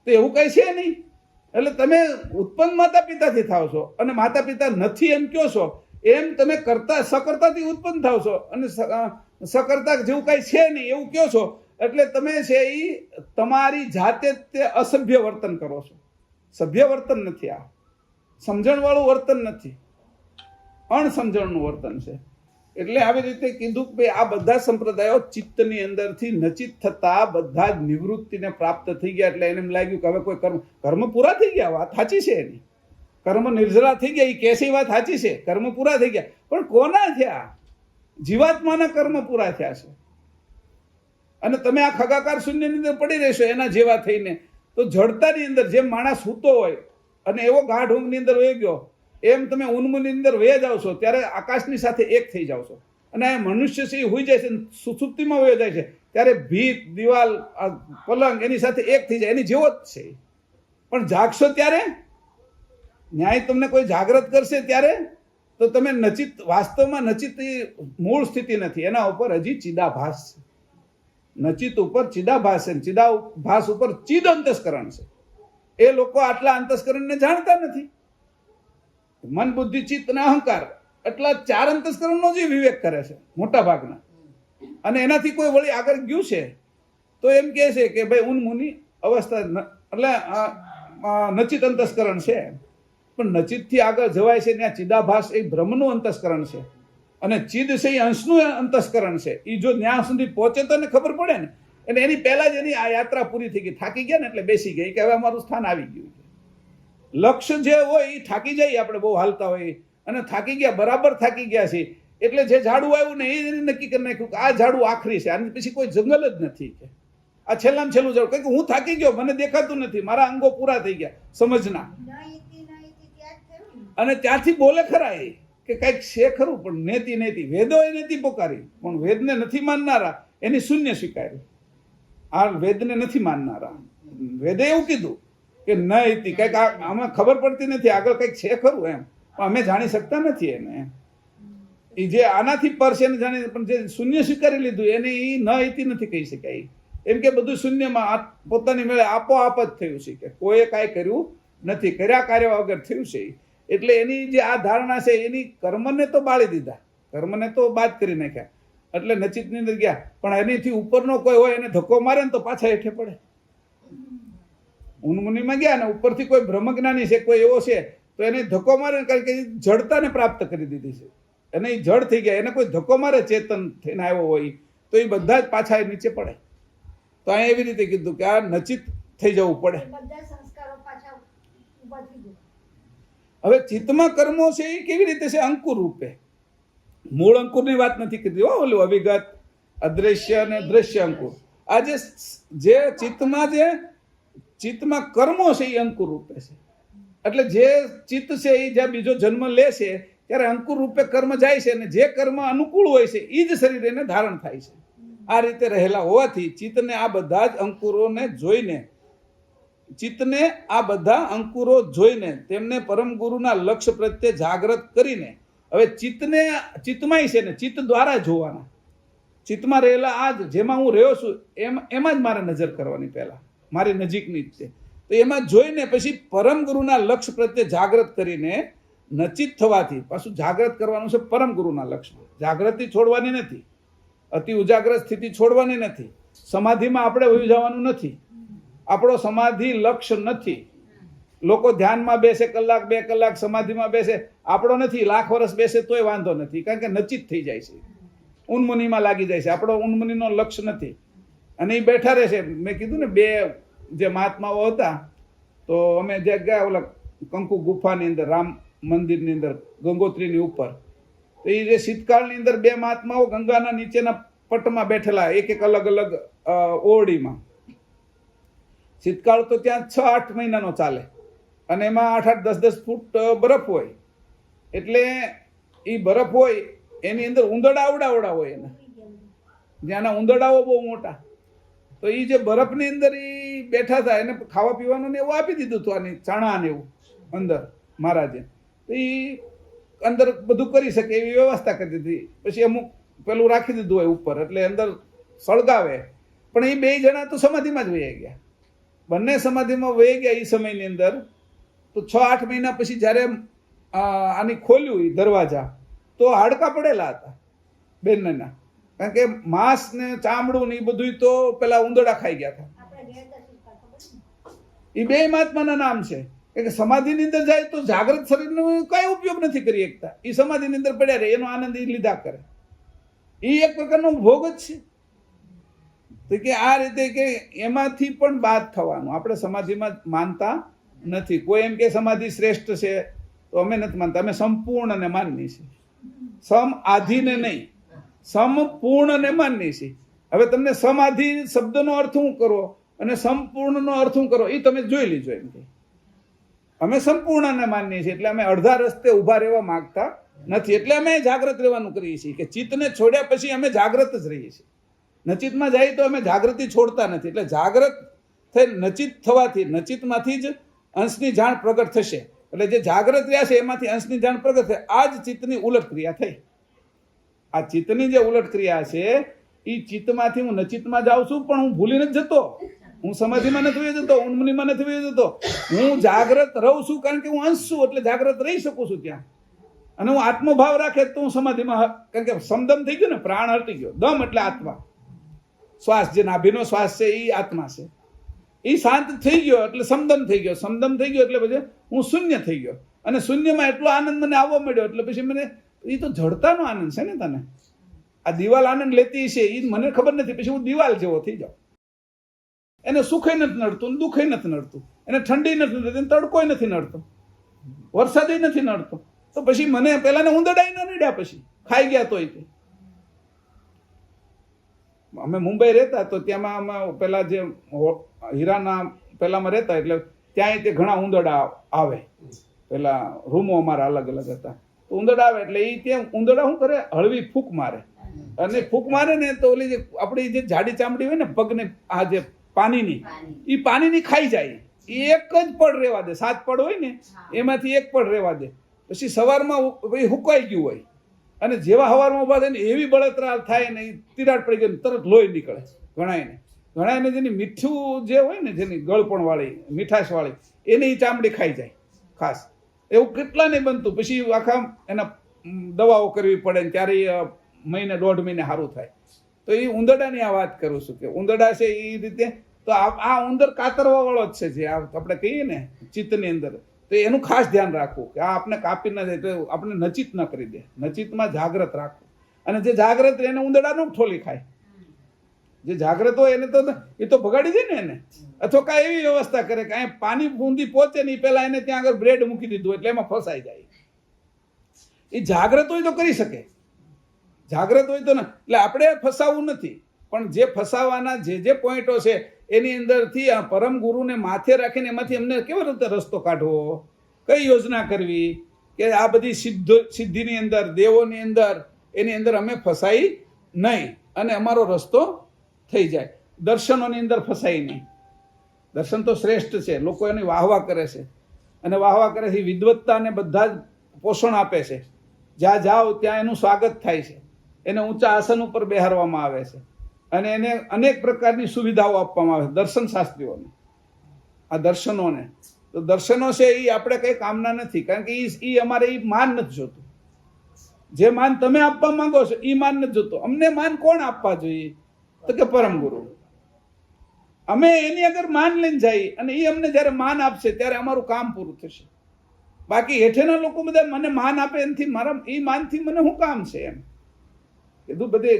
તો એવું કઈ છે નહીં. એટલે તમે ઉત્પન્ન માતા પિતાથી થાવ છો અને માતા પિતા નથી એમ કહો છો, એમ તમે કરતા સકર્તાથી ઉત્પન્ન થાવ છો અને સકર્તા જેવું કઈ છે નહીં એવું કહો છો. એટલે તમે છે એ તમારી જાતે તે અસભ્ય વર્તન કરો છો. સભ્ય વર્તન નથી, આ સમજણવાળું વર્તન નથી, અણસમજણનું વર્તન છે. એટલે આવી રીતે કીધું કે આ બધા સંપ્રદાયો ચિત્તની અંદરથી નચિત થતા બધા જ નિવૃત્તિને પ્રાપ્ત થઈ ગયા. એટલે એને એમ લાગ્યું કે હવે કોઈ કર્મ પૂરા થઈ ગયા. વાત સાચી છે એની, કર્મ નિર્જરા થઈ ગયા, એ કેસી વાત સાચી છે, કર્મ પૂરા થઈ ગયા. પણ કોના થયા? જીવાત્માના કર્મ પૂરા થયા છે. અને તમે આ ખગાકાર શૂન્યની અંદર પડી રહેશો એના જેવા થઈને, તો જડતાની અંદર જેમ માણસ સૂતો હોય અને એવો ગાઢ ઊંઘની અંદર વહી ગયો, એમ તમે ઉન્મુની અંદર વહી જાવ છો ત્યારે આકાશની સાથે એક થઈ જાવ છો. અને આ મનુષ્ય છે એ હોઈ જાય છે, સુસુપ્તિમાં વહી જાય છે, ત્યારે ભીત, દિવાલ, પલંગ એની સાથે એક થઈ જાય, એની જેવો જ છે. પણ જાગશો ત્યારે, ન્યાય તમને કોઈ જાગ્રત કરશે ત્યારે, તો તમે નચિત, વાસ્તવમાં નચિત મૂળ સ્થિતિ નથી, એના ઉપર હજી ચિદાભાસ છે. નચિત ઉપર ચિદાભાસ છે, ચિદાભાસ ઉપર ચિદ અંતસ્કરણ છે. એ લોકો આટલા અંતસ્કરણને જાણતા નથી. મન, બુદ્ધિ, ચિત્ત અને અહંકાર, એટલા 4 અંતસ્કરણનો જ વિવેક કરે છે મોટા ભાગના. અને એનાથી કોઈ વળી આગળ ગયું છે તો એમ કહે છે કે ભાઈ ઉન્મુની અવસ્થા, એટલે નચિત અંતસ્કરણ છે. પણ નચિતથી આગળ જવાય છે ત્યાં ચિદાભાસ એ બ્રહ્મનું અંતસ્કરણ છે, અને ચિદ છે એ અંશનું અંતસ્કરણ છે. એ જો ત્યાં સુધી પહોંચે તો એને ખબર પડે ને. અને એની પહેલા જ એની આ યાત્રા પૂરી થઈ ગઈ, થાકી ગયા ને એટલે બેસી ગઈ કે હવે અમારું સ્થાન આવી ગયું. લક્ષ્ય જે હોય એ થાકી જાય, આપણે બહુ હાલતા હોય અને થાકી ગયા, બરાબર થાકી ગયા છે. એટલે જે ઝાડું આવ્યું ને એ નક્કી કરી નાખ્યું કે આ ઝાડું આખરી છે, આની પછી કોઈ જંગલ જ નથી, કે આ છેલ્લામાં છેલ્લું ઝાડું. કારણ કે હું થાકી ગયો, મને દેખાતું નથી, મારા અંગો પૂરા થઈ ગયા સમજના. અને ત્યાંથી બોલે ખરા એ કે કંઈક છે ખરું, પણ નેતિ નેતિ, વેદો એ નેતિ પોકારી, પણ વેદને નથી માનનારા એની શૂન્ય સ્વીકાર્યું. આ વેદને નથી માનનારા, વેદે એવું કીધું કે નૈતિ, કંઈક આમાં ખબર પડતી નથી, આગળ કંઈક છે ખરું એમ, પણ અમે જાણી શકતા નથી એને. એ જે આનાથી પર છે એને જાણી, પણ જે શૂન્ય સ્વીકારી લીધું એને એ નૈતિ નથી કહી શકાય. એમ કે બધું શૂન્યમાં પોતાની મેળે આપોઆપ જ થયું છે, કે કોઈએ કાંઈ કર્યું નથી, કર્યા કાર્ય વગર થયું છે. એટલે એની જે આ ધારણા છે એની કર્મને તો બાળી દીધા, કર્મને તો બાદ કરી નાખ્યા. એટલે નચિતની અંદર ગયા, પણ એનીથી ઉપરનો કોઈ હોય એને ધક્કો મારે ને તો પાછા હેઠે પડે. ઉન્મુનિમાં ગયા ને ઉપરથી કોઈ બ્રહ્મજ્ઞાની છે, કોઈ એવો છે, તો એને ધક્કો મારે, કારણ કે જડતાને પ્રાપ્ત કરી દીધી છે, એને એ જડ થઈ ગયા. એને કોઈ ધક્કો મારે ચેતન થઈને આવ્યો હોય તો એ બધા જ પાછા નીચે પડે. તો અહીંયા એવી રીતે કીધું કે આ નચિત થઈ જવું પડે. હવે ચિત્તમાં કર્મો છે એ કેવી રીતે છે? અંકુર રૂપે. મૂળ અંકુરની વાત નથી કીધી હો, ઓલું અવિગત, અદ્રશ્ય અને દ્રશ્ય અંકુર. આ જે ચિત્તમાં કર્મો છે એ અંકુર રૂપે છે. એટલે જે ચિત્ત છે એ જ્યાં બીજો જન્મ લે છે ત્યારે અંકુર રૂપે કર્મ જાય છે, અને જે કર્મ અનુકૂળ હોય છે એ જ શરીર એને ધારણ થાય છે. આ રીતે રહેલા હોવાથી ચિત્તને આ બધા જ અંકુરોને જોઈને, ચિત્તને આ બધા અંકુરો જોઈને તેમને પરમ ગુરુના લક્ષ્ય પ્રત્યે જાગૃત કરીને, હવે ચિત્તમાં છે ને ચિત્ત દ્વારા જોવાના. ચિત્તમાં રહેલા આ જેમાં હું રહ્યો છું એમાં જ મારે નજર કરવાની, પહેલા મારી નજીકની જ છે. તો એમાં જોઈને પછી પરમ ગુરુના લક્ષ્ય પ્રત્યે જાગૃત કરીને નચિત થવાથી પાછું જાગૃત કરવાનું છે પરમ ગુરુના લક્ષ્યમાં. જાગૃતિ છોડવાની નથી, અતિ ઉજાગ્રત સ્થિતિ છોડવાની નથી, સમાધિમાં આપણે વહી જવાનું નથી. આપણો સમાધિ લક્ષ્ય નથી. લોકો ધ્યાનમાં બેસે કલાક 2 કલાક, સમાધિમાં બેસે, આપણો નથી, લાખ વર્ષ બેસે તોય વાંધો નથી, કારણ કે નચિત થઈ જાય છે, ઉન્મુનિમાં લાગી જાય છે. આપણો ઉન્મુનિનો લક્ષ્ય નથી, અને એ બેઠા રહે છે. મેં કીધું ને 2 જે મહાત્માઓ હતા, તો અમે જે ગયા ઓલા કંકુ ગુફાની અંદર, રામ મંદિરની અંદર, ગંગોત્રીની ઉપર, તો એ જે શીતકાળની અંદર 2 મહાત્માઓ ગંગાના નીચેના પટમાં બેઠેલા, એક અલગ અલગ ઓરડીમાં. શીતકાળ તો ત્યાં 6-8 મહિનાનો ચાલે, અને એમાં 8-8, 10-10 ફૂટ બરફ હોય. એટલે એ બરફ હોય એની અંદર ઉંદરડા આવડા હોય, એના જ્યાંના ઉંદરડાઓ બહુ મોટા. તો એ જે બરફની અંદર એ બેઠા હતા, એને ખાવા પીવાનું ને એવું આપી દીધું હતું, આની ચણા ને એવું અંદર મહારાજે. તો એ અંદર બધું કરી શકે એવી વ્યવસ્થા કરી દીધી. પછી અમુક પેલું રાખી દીધું હોય ઉપર, એટલે અંદર સળગાવે. પણ એ 2 જણા તો સમાધિમાં જ વહી ગયા, બંને સમાધિમાં વહી ગયા એ સમયની અંદર. તો 6-8 મહિના પછી જ્યારે આની ખોલ્યું એ દરવાજા, તો હાડકા પડેલા હતા બેનના, કારણ કે માંસ ને ચામડું ને એ બધું તો પેલા ઉંદરડા ખાઈ ગયા હતા. એ 2 મહાત્માના નામ છે કે સમાધિની અંદર જાય તો જાગ્રત શરીરનો કઈ ઉપયોગ નથી કરી શકતા. એ સમાધિની અંદર પડ્યા રહે, એનો આનંદ એ લીધા કરે. એ એક પ્રકારનો ભોગ જ છે. તો કે આ રીતે કે એમાંથી પણ બાદ થવાનું. આપણે સમાધિમાં માનતા નથી. કોઈ એમ કે સમાધિ શ્રેષ્ઠ છે, તો અમે નથી માનતા. અમે સંપૂર્ણને માનીએ છીએ, સમ આધિને નહીં, સંપૂર્ણને માનીએ છીએ. હવે તમને સમાધિ શબ્દનો અર્થ શું કરો અને સંપૂર્ણનો અર્થ શું કરો, એ તમે જોઈ લીજો. એમ કે અમે સંપૂર્ણને માનીએ છીએ, એટલે અમે અડધા રસ્તે ઊભા રહેવા માંગતા નથી. એટલે અમે જાગ્રત રહેવાનું કરીએ છીએ, કે ચિત્તને છોડ્યા પછી અમે જાગ્રત જ રહીએ છીએ. નચિતમાં જાય તો અમે જાગૃતિ છોડતા નથી. એટલે જાગ્રત થઈ નચિત થવાથી, નચિતમાંથી જ અંશની જાણ પ્રગટ થશે. એટલે જે જાગ્રત રહ્યા છે એમાંથી અંશની જાણ પ્રગટ થાય. આ જ ચિત્તની ઉલટ ક્રિયા થઈ. આ ચિત્તની જે ઉલટ ક્રિયા છે, એ ચિત્તમાંથી હું નચિતમાં જાઉં છું, પણ હું ભૂલી નથી જતો, હું સમાધિમાં નથી વહી જતો, ઉન્મુનિમાં નથી વહી જતો. હું જાગ્રત રહું છું, કારણ કે હું અંશ છું, એટલે જાગ્રત રહી શકું છું ત્યાં. અને હું આત્મભાવ રાખે તો હું સમાધિમાં, કારણ કે સમદમ થઈ ગયો ને, પ્રાણ હટી ગયો. દમ એટલે આત્મા, શ્વાસ, જે નાભીનો શ્વાસ છે એ આત્મા છે. એ શાંત થઈ ગયો એટલે સમદમ થઈ ગયો. સમદમ થઈ ગયો એટલે પછી હું શૂન્ય થઈ ગયો. અને શૂન્યમાં એટલો આનંદ મને આવવા મળ્યો, એટલે પછી મને એ તો જડતાનો આનંદ છે ને. તને આ દિવાલ આનંદ લેતી છે, એ મને ખબર નથી. પછી હું દિવાલ જેવો થઈ જાઉં. એને સુખે નથી નડતું, દુઃખે નથી નડતું, એને ઠંડી નથી નડતી, એને તડકોય નથી નડતો, વરસાદય નથી નડતો. તો પછી મને પેલા ઉંદરડાય ન નડ્યા, પછી ખાઈ ગયા તોય. અમે મુંબઈ રહેતા, તો ત્યાં અમે પેલા જે હીરાના પેલામાં રહેતા, એટલે ત્યાં તે ઘણા ઉંદરડા આવે. પેલા રૂમો અમારા અલગ અલગ હતા, તો ઉંદરડા આવે એટલે એ ત્યાં ઉંદરડા શું કરે, હળવી ફૂંક મારે. અને ફૂંક મારે ને તો ઓલી જે આપણી જે જાડી ચામડી હોય ને પગને, આ જે પાણીની, એ પાણીની ખાઈ જાય. એક જ પડ રહેવા દે, 7 પડ હોય ને એમાંથી 1 પડ રહેવા દે. પછી સવારમાં હુકાઈ ગયું હોય, અને જેવા હવારમાં ઉભા થાય ને એવી બળતરા થાય ને, તિરાડ પડી ગઈ, તરત લોહી નીકળે. ઘણાને જેની મીઠું જે હોય ને, જેની ગળપણ વાળી, મીઠાશ વાળી, એને એ ચામડી ખાઈ જાય ખાસ. એવું કેટલાને બનતું. પછી આખા એના દવાઓ કરવી પડે, ત્યારે મહિને 1.5 મહિને સારું થાય. તો એ ઉંદરડાની આ વાત કરું છું, કે ઉંદરડા છે એ રીતે. તો આ ઉંદર કાતરવા વાળો જ છે, જે આપણે કહીએ ને ચિત્તની અંદર. તો એનું ખાસ ધ્યાન રાખવું કે આ આપણે કાપી ન જાય, તો આપણે નચિત ન કરી દે. નચિતમાં જાગ્રત રાખવું. અને જે જાગ્રત એને ઉંદરડાનું ઠોલી ખાય. જે જાગ્રત હોય એને તો એ તો ભગાડી દે ને એને. અથવા કાંઈ એવી વ્યવસ્થા કરે કે અહીંયા પાણી બુંદી પહોંચે નહીં, પહેલા એને ત્યાં આગળ બ્રેડ મૂકી દીધું, એટલે એમાં ફસાઈ જાય. એ જાગ્રત હોય તો કરી શકે, જાગ્રત હોય તો ને. એટલે આપણે ફસાવવું નથી, પણ જે ફસાવાના જે પોઈન્ટો છે એની અંદરથી આ પરમ ગુરુને માથે રાખીને એમાંથી અમને કેવી રીતે રસ્તો કાઢવો, કઈ યોજના કરવી, કે આ બધી સિદ્ધિની અંદર, દેવોની અંદર, એની અંદર અમે ફસાઈ નહીં અને અમારો રસ્તો થઈ જાય. દર્શનોની અંદર ફસાઈ નહીં. દર્શન તો શ્રેષ્ઠ છે, લોકો એની વાહવા કરે છે, અને વાહવા કરે છે વિદ્વત્તાને બધા જ પોષણ આપે છે. જ્યાં જાઓ ત્યાં એનું સ્વાગત થાય છે, એને ઊંચા આસન ઉપર બેહારવામાં આવે છે, અને એને અનેક પ્રકારની સુવિધાઓ આપવામાં આવે છે દર્શન શાસ્ત્રીઓને, આ દર્શનોને. તો દર્શનો છે એ આપણે કંઈ કામના નથી, કારણ કે એ અમારે એ માન નથી જોતું. જે માન તમે આપવા માંગો છો એ માન નથી જોતો. અમને માન કોણ આપવા જોઈએ? તો કે પરમ ગુરુ. અમે એની આગળ માન લઈને જઈએ અને એ અમને જ્યારે માન આપશે ત્યારે અમારું કામ પૂરું થશે. બાકી હેઠેના લોકો બધા મને માન આપે એનાથી મારા એ માનથી મને શું કામ છે એમ કીધું. બધે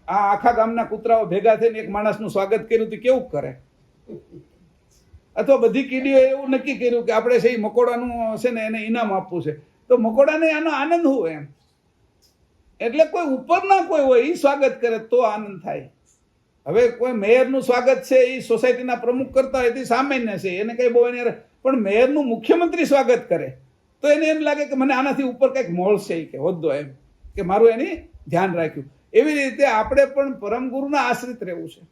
આ આખા ગામના કૂતરાઓ ભેગા થઈને એક માણસનું સ્વાગત કર્યું તો કેવું કરે? અથવા બધી કીડીઓ એવું નક્કી કર્યું કે આપણે છે મકોડાનું છે ને એને ઇનામ આપવું છે, તો મકોડાને આનો આનંદ હોય એમ. એટલે કોઈ ઉપરના કોઈ હોય એ સ્વાગત કરે તો આનંદ થાય. હવે કોઈ મેયરનું સ્વાગત છે એ સોસાયટીના પ્રમુખ કરતા હોય તે સામાન્ય છે, એને કઈ બહુ એને, પણ મેયરનું મુખ્યમંત્રી સ્વાગત કરે તો એને એમ લાગે કે મને આનાથી ઉપર કંઈક મળશે કે હોદ્દો એમ કે મારું એની ધ્યાન રાખ્યું. એવી રીતે આપણે પણ પરમગુરુના આશ્રિત રહેવું છે,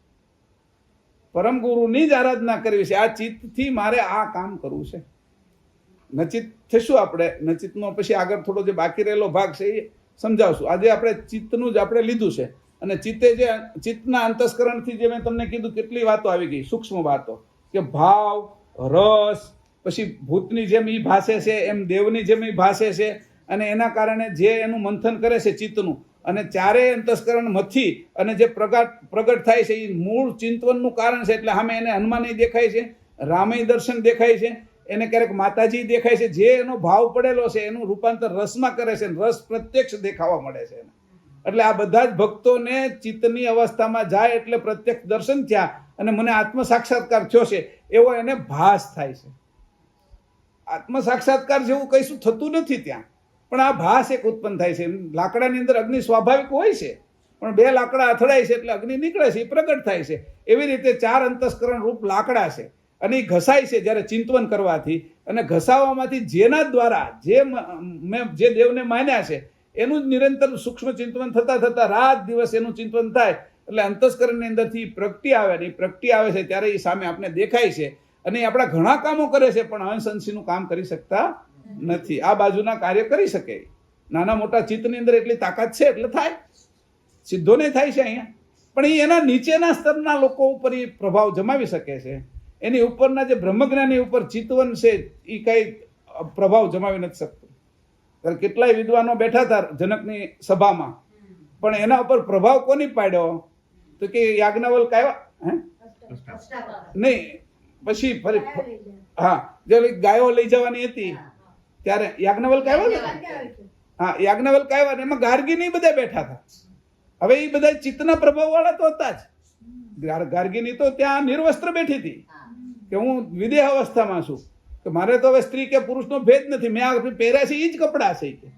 પરમગુરુની જ આરાધના કરવી છે. આ ચિત્તથી મારે આ કામ કરવું છે. નચિત થશું આપણે. નચિતનો પછી આગળ થોડો જે બાકી રહેલો ભાગ છે એ સમજાવશું. આજે આપણે ચિત્તનું જ આપણે લીધું છે અને ચિત્તે જે ચિત્તના અંતસ્કરણથી જે મેં તમને કીધું કેટલી વાતો આવી ગઈ, સૂક્ષ્મ વાતો કે ભાવ, રસ, પછી ભૂતની જેમ એ ભાસે છે એમ દેવની જેમ એ ભાસે છે અને એના કારણે જે એનું મંથન કરે છે ચિત્તનું અને ચારેય અંતસ્કરણ મથી અને જે પ્રગટ થાય છે એ મૂળ ચિંતવનનું કારણ છે. એટલે સામે એને હનુમાન દેખાય છે, રામય દર્શન દેખાય છે, એને ક્યારેક માતાજી દેખાય છે. જે એનો ભાવ પડેલો છે એનું રૂપાંતર રસમાં કરે છે, રસ પ્રત્યક્ષ દેખાવા મળે છે. એટલે આ બધા જ ભક્તોને ચિત્તની અવસ્થામાં જાય એટલે પ્રત્યક્ષ દર્શન થયા અને મને આત્મ સાક્ષાત્કાર થયો છે એવો એને ભાસ થાય છે. આત્મ સાક્ષાત્કાર જેવું કઈશું થતું નથી ત્યાં, પણ આ ભાસ એક ઉત્પન્ન થાય છે. લાકડાની અંદર અગ્નિ સ્વાભાવિક હોય છે, પણ બે લાકડા અથડાય છે એટલે અગ્નિ નીકળે છે, એ પ્રગટ થાય છે. એવી રીતે ચાર અંતસ્કરણ રૂપ લાકડા છે અને એ ઘસાય છે જ્યારે ચિંતવન કરવાથી, અને ઘસાવામાંથી જેના દ્વારા મેં જે દેવને માન્યા છે એનું જ નિરંતર સૂક્ષ્મ ચિંતવન થતા થતા રાત દિવસ એનું ચિંતવન થાય એટલે અંતસ્કરણની અંદરથી પ્રગટી આવે ને એ પ્રગટી આવે છે ત્યારે એ સામે આપણે દેખાય છે અને એ આપણા ઘણા કામો કરે છે પણ અંશ અંશીનું કામ કરી શકતા નથી. આ બાજુના કાર્ય કરી શકે. નાના મોટા ચિત્તની અંદર એટલી તાકાત છે એટલે થાય, સિદ્ધોને થાય છે અહીંયા, પણ એ એના નીચેના સ્તરના લોકો ઉપર એ પ્રભાવ જમાવી શકે છે. એની ઉપરના જે બ્રહ્મજ્ઞાની ઉપર ચિતવન છે એ કઈ પ્રભાવ જમાવી નથી શકતું. કેટલાય વિદ્વાનો બેઠા હતા જનકની સભામાં, પણ એના ઉપર પ્રભાવ કોની પાડ્યો તો કે યાજ્ઞવલ્ક આવ્યા નહીં, પછી ફરી હા જે ગાયો લઈ જવાની હતી ત્યારે યાજ્ઞવલ્ક આવ્યા ને, હા યાજ્ઞવલ્ક આવ્યા ને એમાં ગાર્ગીની બધા બેઠા હતા. હવે એ બધા ચિત્તના પ્રભાવ વાળા તો હતા જ. ગાર્ગીની તો ત્યાં નિર્વસ્ત્ર બેઠી હતી કે હું વિદેહ અવસ્થામાં છું, કે મારે તો હવે સ્ત્રી કે પુરુષનો ભેદ નથી, મેં આ પહેર્યા છે એ જ કપડાં છે કે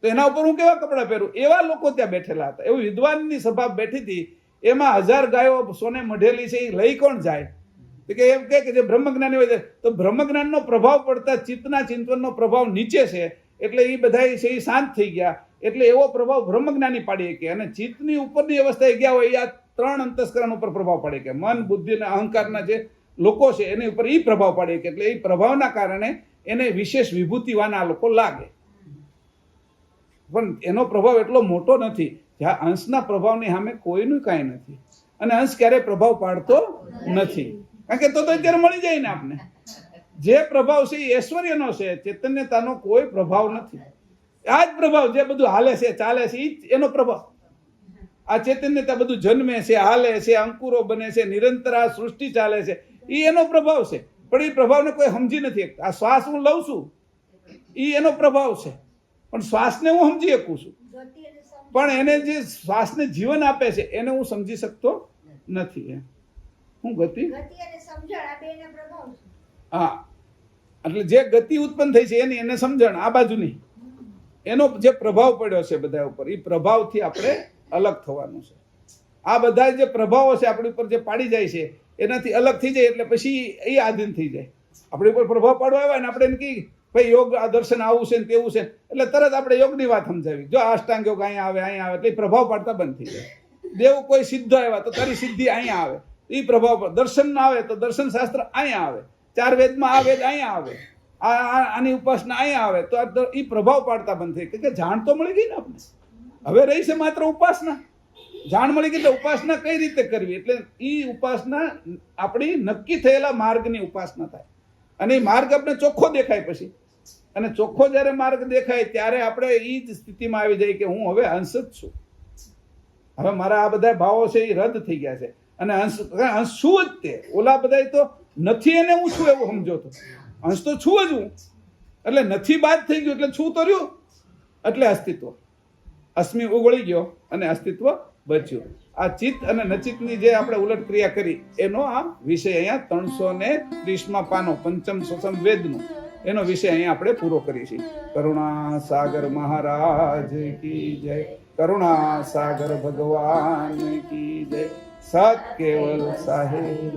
તો એના ઉપર હું કેવા કપડાં પહેરું. એવા લોકો ત્યાં બેઠેલા હતા. એવું વિદ્વાનની સભા બેઠી હતી, એમાં 1000 ગાયો સોને મઢેલી છે એ લઈ કોણ જાય? તો કે એમ કે જે બ્રહ્મજ્ઞાની હોય તો બ્રહ્મજ્ઞાનનો પ્રભાવ પડતા ચિત્તના ચિંતવનનો પ્રભાવ નીચે છે એટલે એ બધા છે એ શાંત થઈ ગયા. એટલે એવો પ્રભાવ બ્રહ્મજ્ઞાની પાડી શકે અને ચિત્તની ઉપરની અવસ્થાએ ગયા હોય આ 3 અંતસ્કરણ ઉપર પ્રભાવ પડે કે મન, બુદ્ધિ અને અહંકારના જે લોકો છે એની ઉપર એ પ્રભાવ પાડે કે એટલે એ પ્રભાવના કારણે એને વિશેષ વિભૂતિવાના લોકો લાગે. પણ એનો પ્રભાવ એટલો મોટો નથી. જ્યાં અંશના પ્રભાવની સામે કોઈનું કાંઈ નથી અને અંશ ક્યારેય પ્રભાવ પાડતો નથી, કારણ કે તો અત્યારે મળી જાય ને આપને. જે પ્રભાવ છે એ ઐશ્વર્યનો છે, ચૈતન્યતાનો કોઈ પ્રભાવ નથી. આ જ પ્રભાવ જે બધું હાલે છે ચાલે છે એ જ એનો પ્રભાવ. આ ચૈતન્યતા બધું જન્મે છે, હાલે છે, અંકુરો બને છે, નિરંતર આ સૃષ્ટિ ચાલે છે, એ એનો પ્રભાવ છે. પણ એ પ્રભાવને કોઈ સમજી નથી. આ શ્વાસ હું લઉં છું એ એનો પ્રભાવ છે, પણ શ્વાસને હું સમજી શકું છું, પણ એને જે શ્વાસને જીવન આપે છે એને હું સમજી શકતો નથી. હું ગતિ હા એટલે જે ગતિ ઉત્પન્ન થઈ છે એની એને સમજણ આ બાજુની એનો જે પ્રભાવ પડ્યો છે બધા ઉપર, એ પ્રભાવથી આપણે અલગ થવાનું છે. આ બધા જે પ્રભાવો છે આપણી ઉપર જે પાડી જાય છે એનાથી અલગ થઈ જાય એટલે પછી એ આધીન થઈ જાય. આપણી ઉપર પ્રભાવ પાડવા આવ્યા ને આપણે એને કહીએ ભાઈ યોગ આ દર્શન આવું છે ને તેવું છે એટલે તરત આપણે યોગની વાત સમજાવી. જો અષ્ટાંગ યોગ અહીંયા આવે એટલે પ્રભાવ પાડતા બંધ થઈ જાય. દેવ કોઈ સિદ્ધ આવ્યા તો તારી સિદ્ધિ અહીંયા આવે, એ પ્રભાવ દર્શન ના આવે તો દર્શન શાસ્ત્ર અહીંયા આવે, 4 વેદમાં આ વેદ અહીંયા આવે, આની ઉપાસના અહીંયા આવે તો એ પ્રભાવ પાડતા બંધ થઈ. કે જાણ તો મળી ગઈ ને આપણે, હવે રહી છે માત્ર ઉપાસના. જાણ મળી ગઈ એટલે ઉપાસના કઈ રીતે કરવી, એટલે એ ઉપાસના આપણી નક્કી થયેલા માર્ગની ઉપાસના થાય અને એ માર્ગ આપણે ચોખ્ખો દેખાય પછી. અને ચોખ્ખો જ્યારે માર્ગ દેખાય ત્યારે આપણે એ જ સ્થિતિમાં આવી જાય કે હું હવે અંશ જ છું. હવે મારા આ બધા ભાવો છે એ રદ થઈ ગયા છે. અને અંશ છું જ તે. ઓલા બધાય તો નથી એને હું છું એવું સમજો તો. અંશ તો છું જ હું, એટલે નથી બાદ થઈ ગયું એટલે છું તો રહ્યું, એટલે અસ્તિત્વ. અસ્મિ ઉગળી ગયો અને અસ્તિત્વ બચ્યું. આ ચિત્ત અને નચિતની જે આપણે ઉલટ ક્રિયા કરી એનો આ વિષય અહીંયા 330માં પાનો પંચમ સસમ વેદનો એનો વિષય અહીંયા આપણે પૂરો કરીએ છીએ. કરુણા સાગર મહારાજ કી જય. કરુણા સાગર ભગવાન કી જય. સત કેવલ સાહેબ.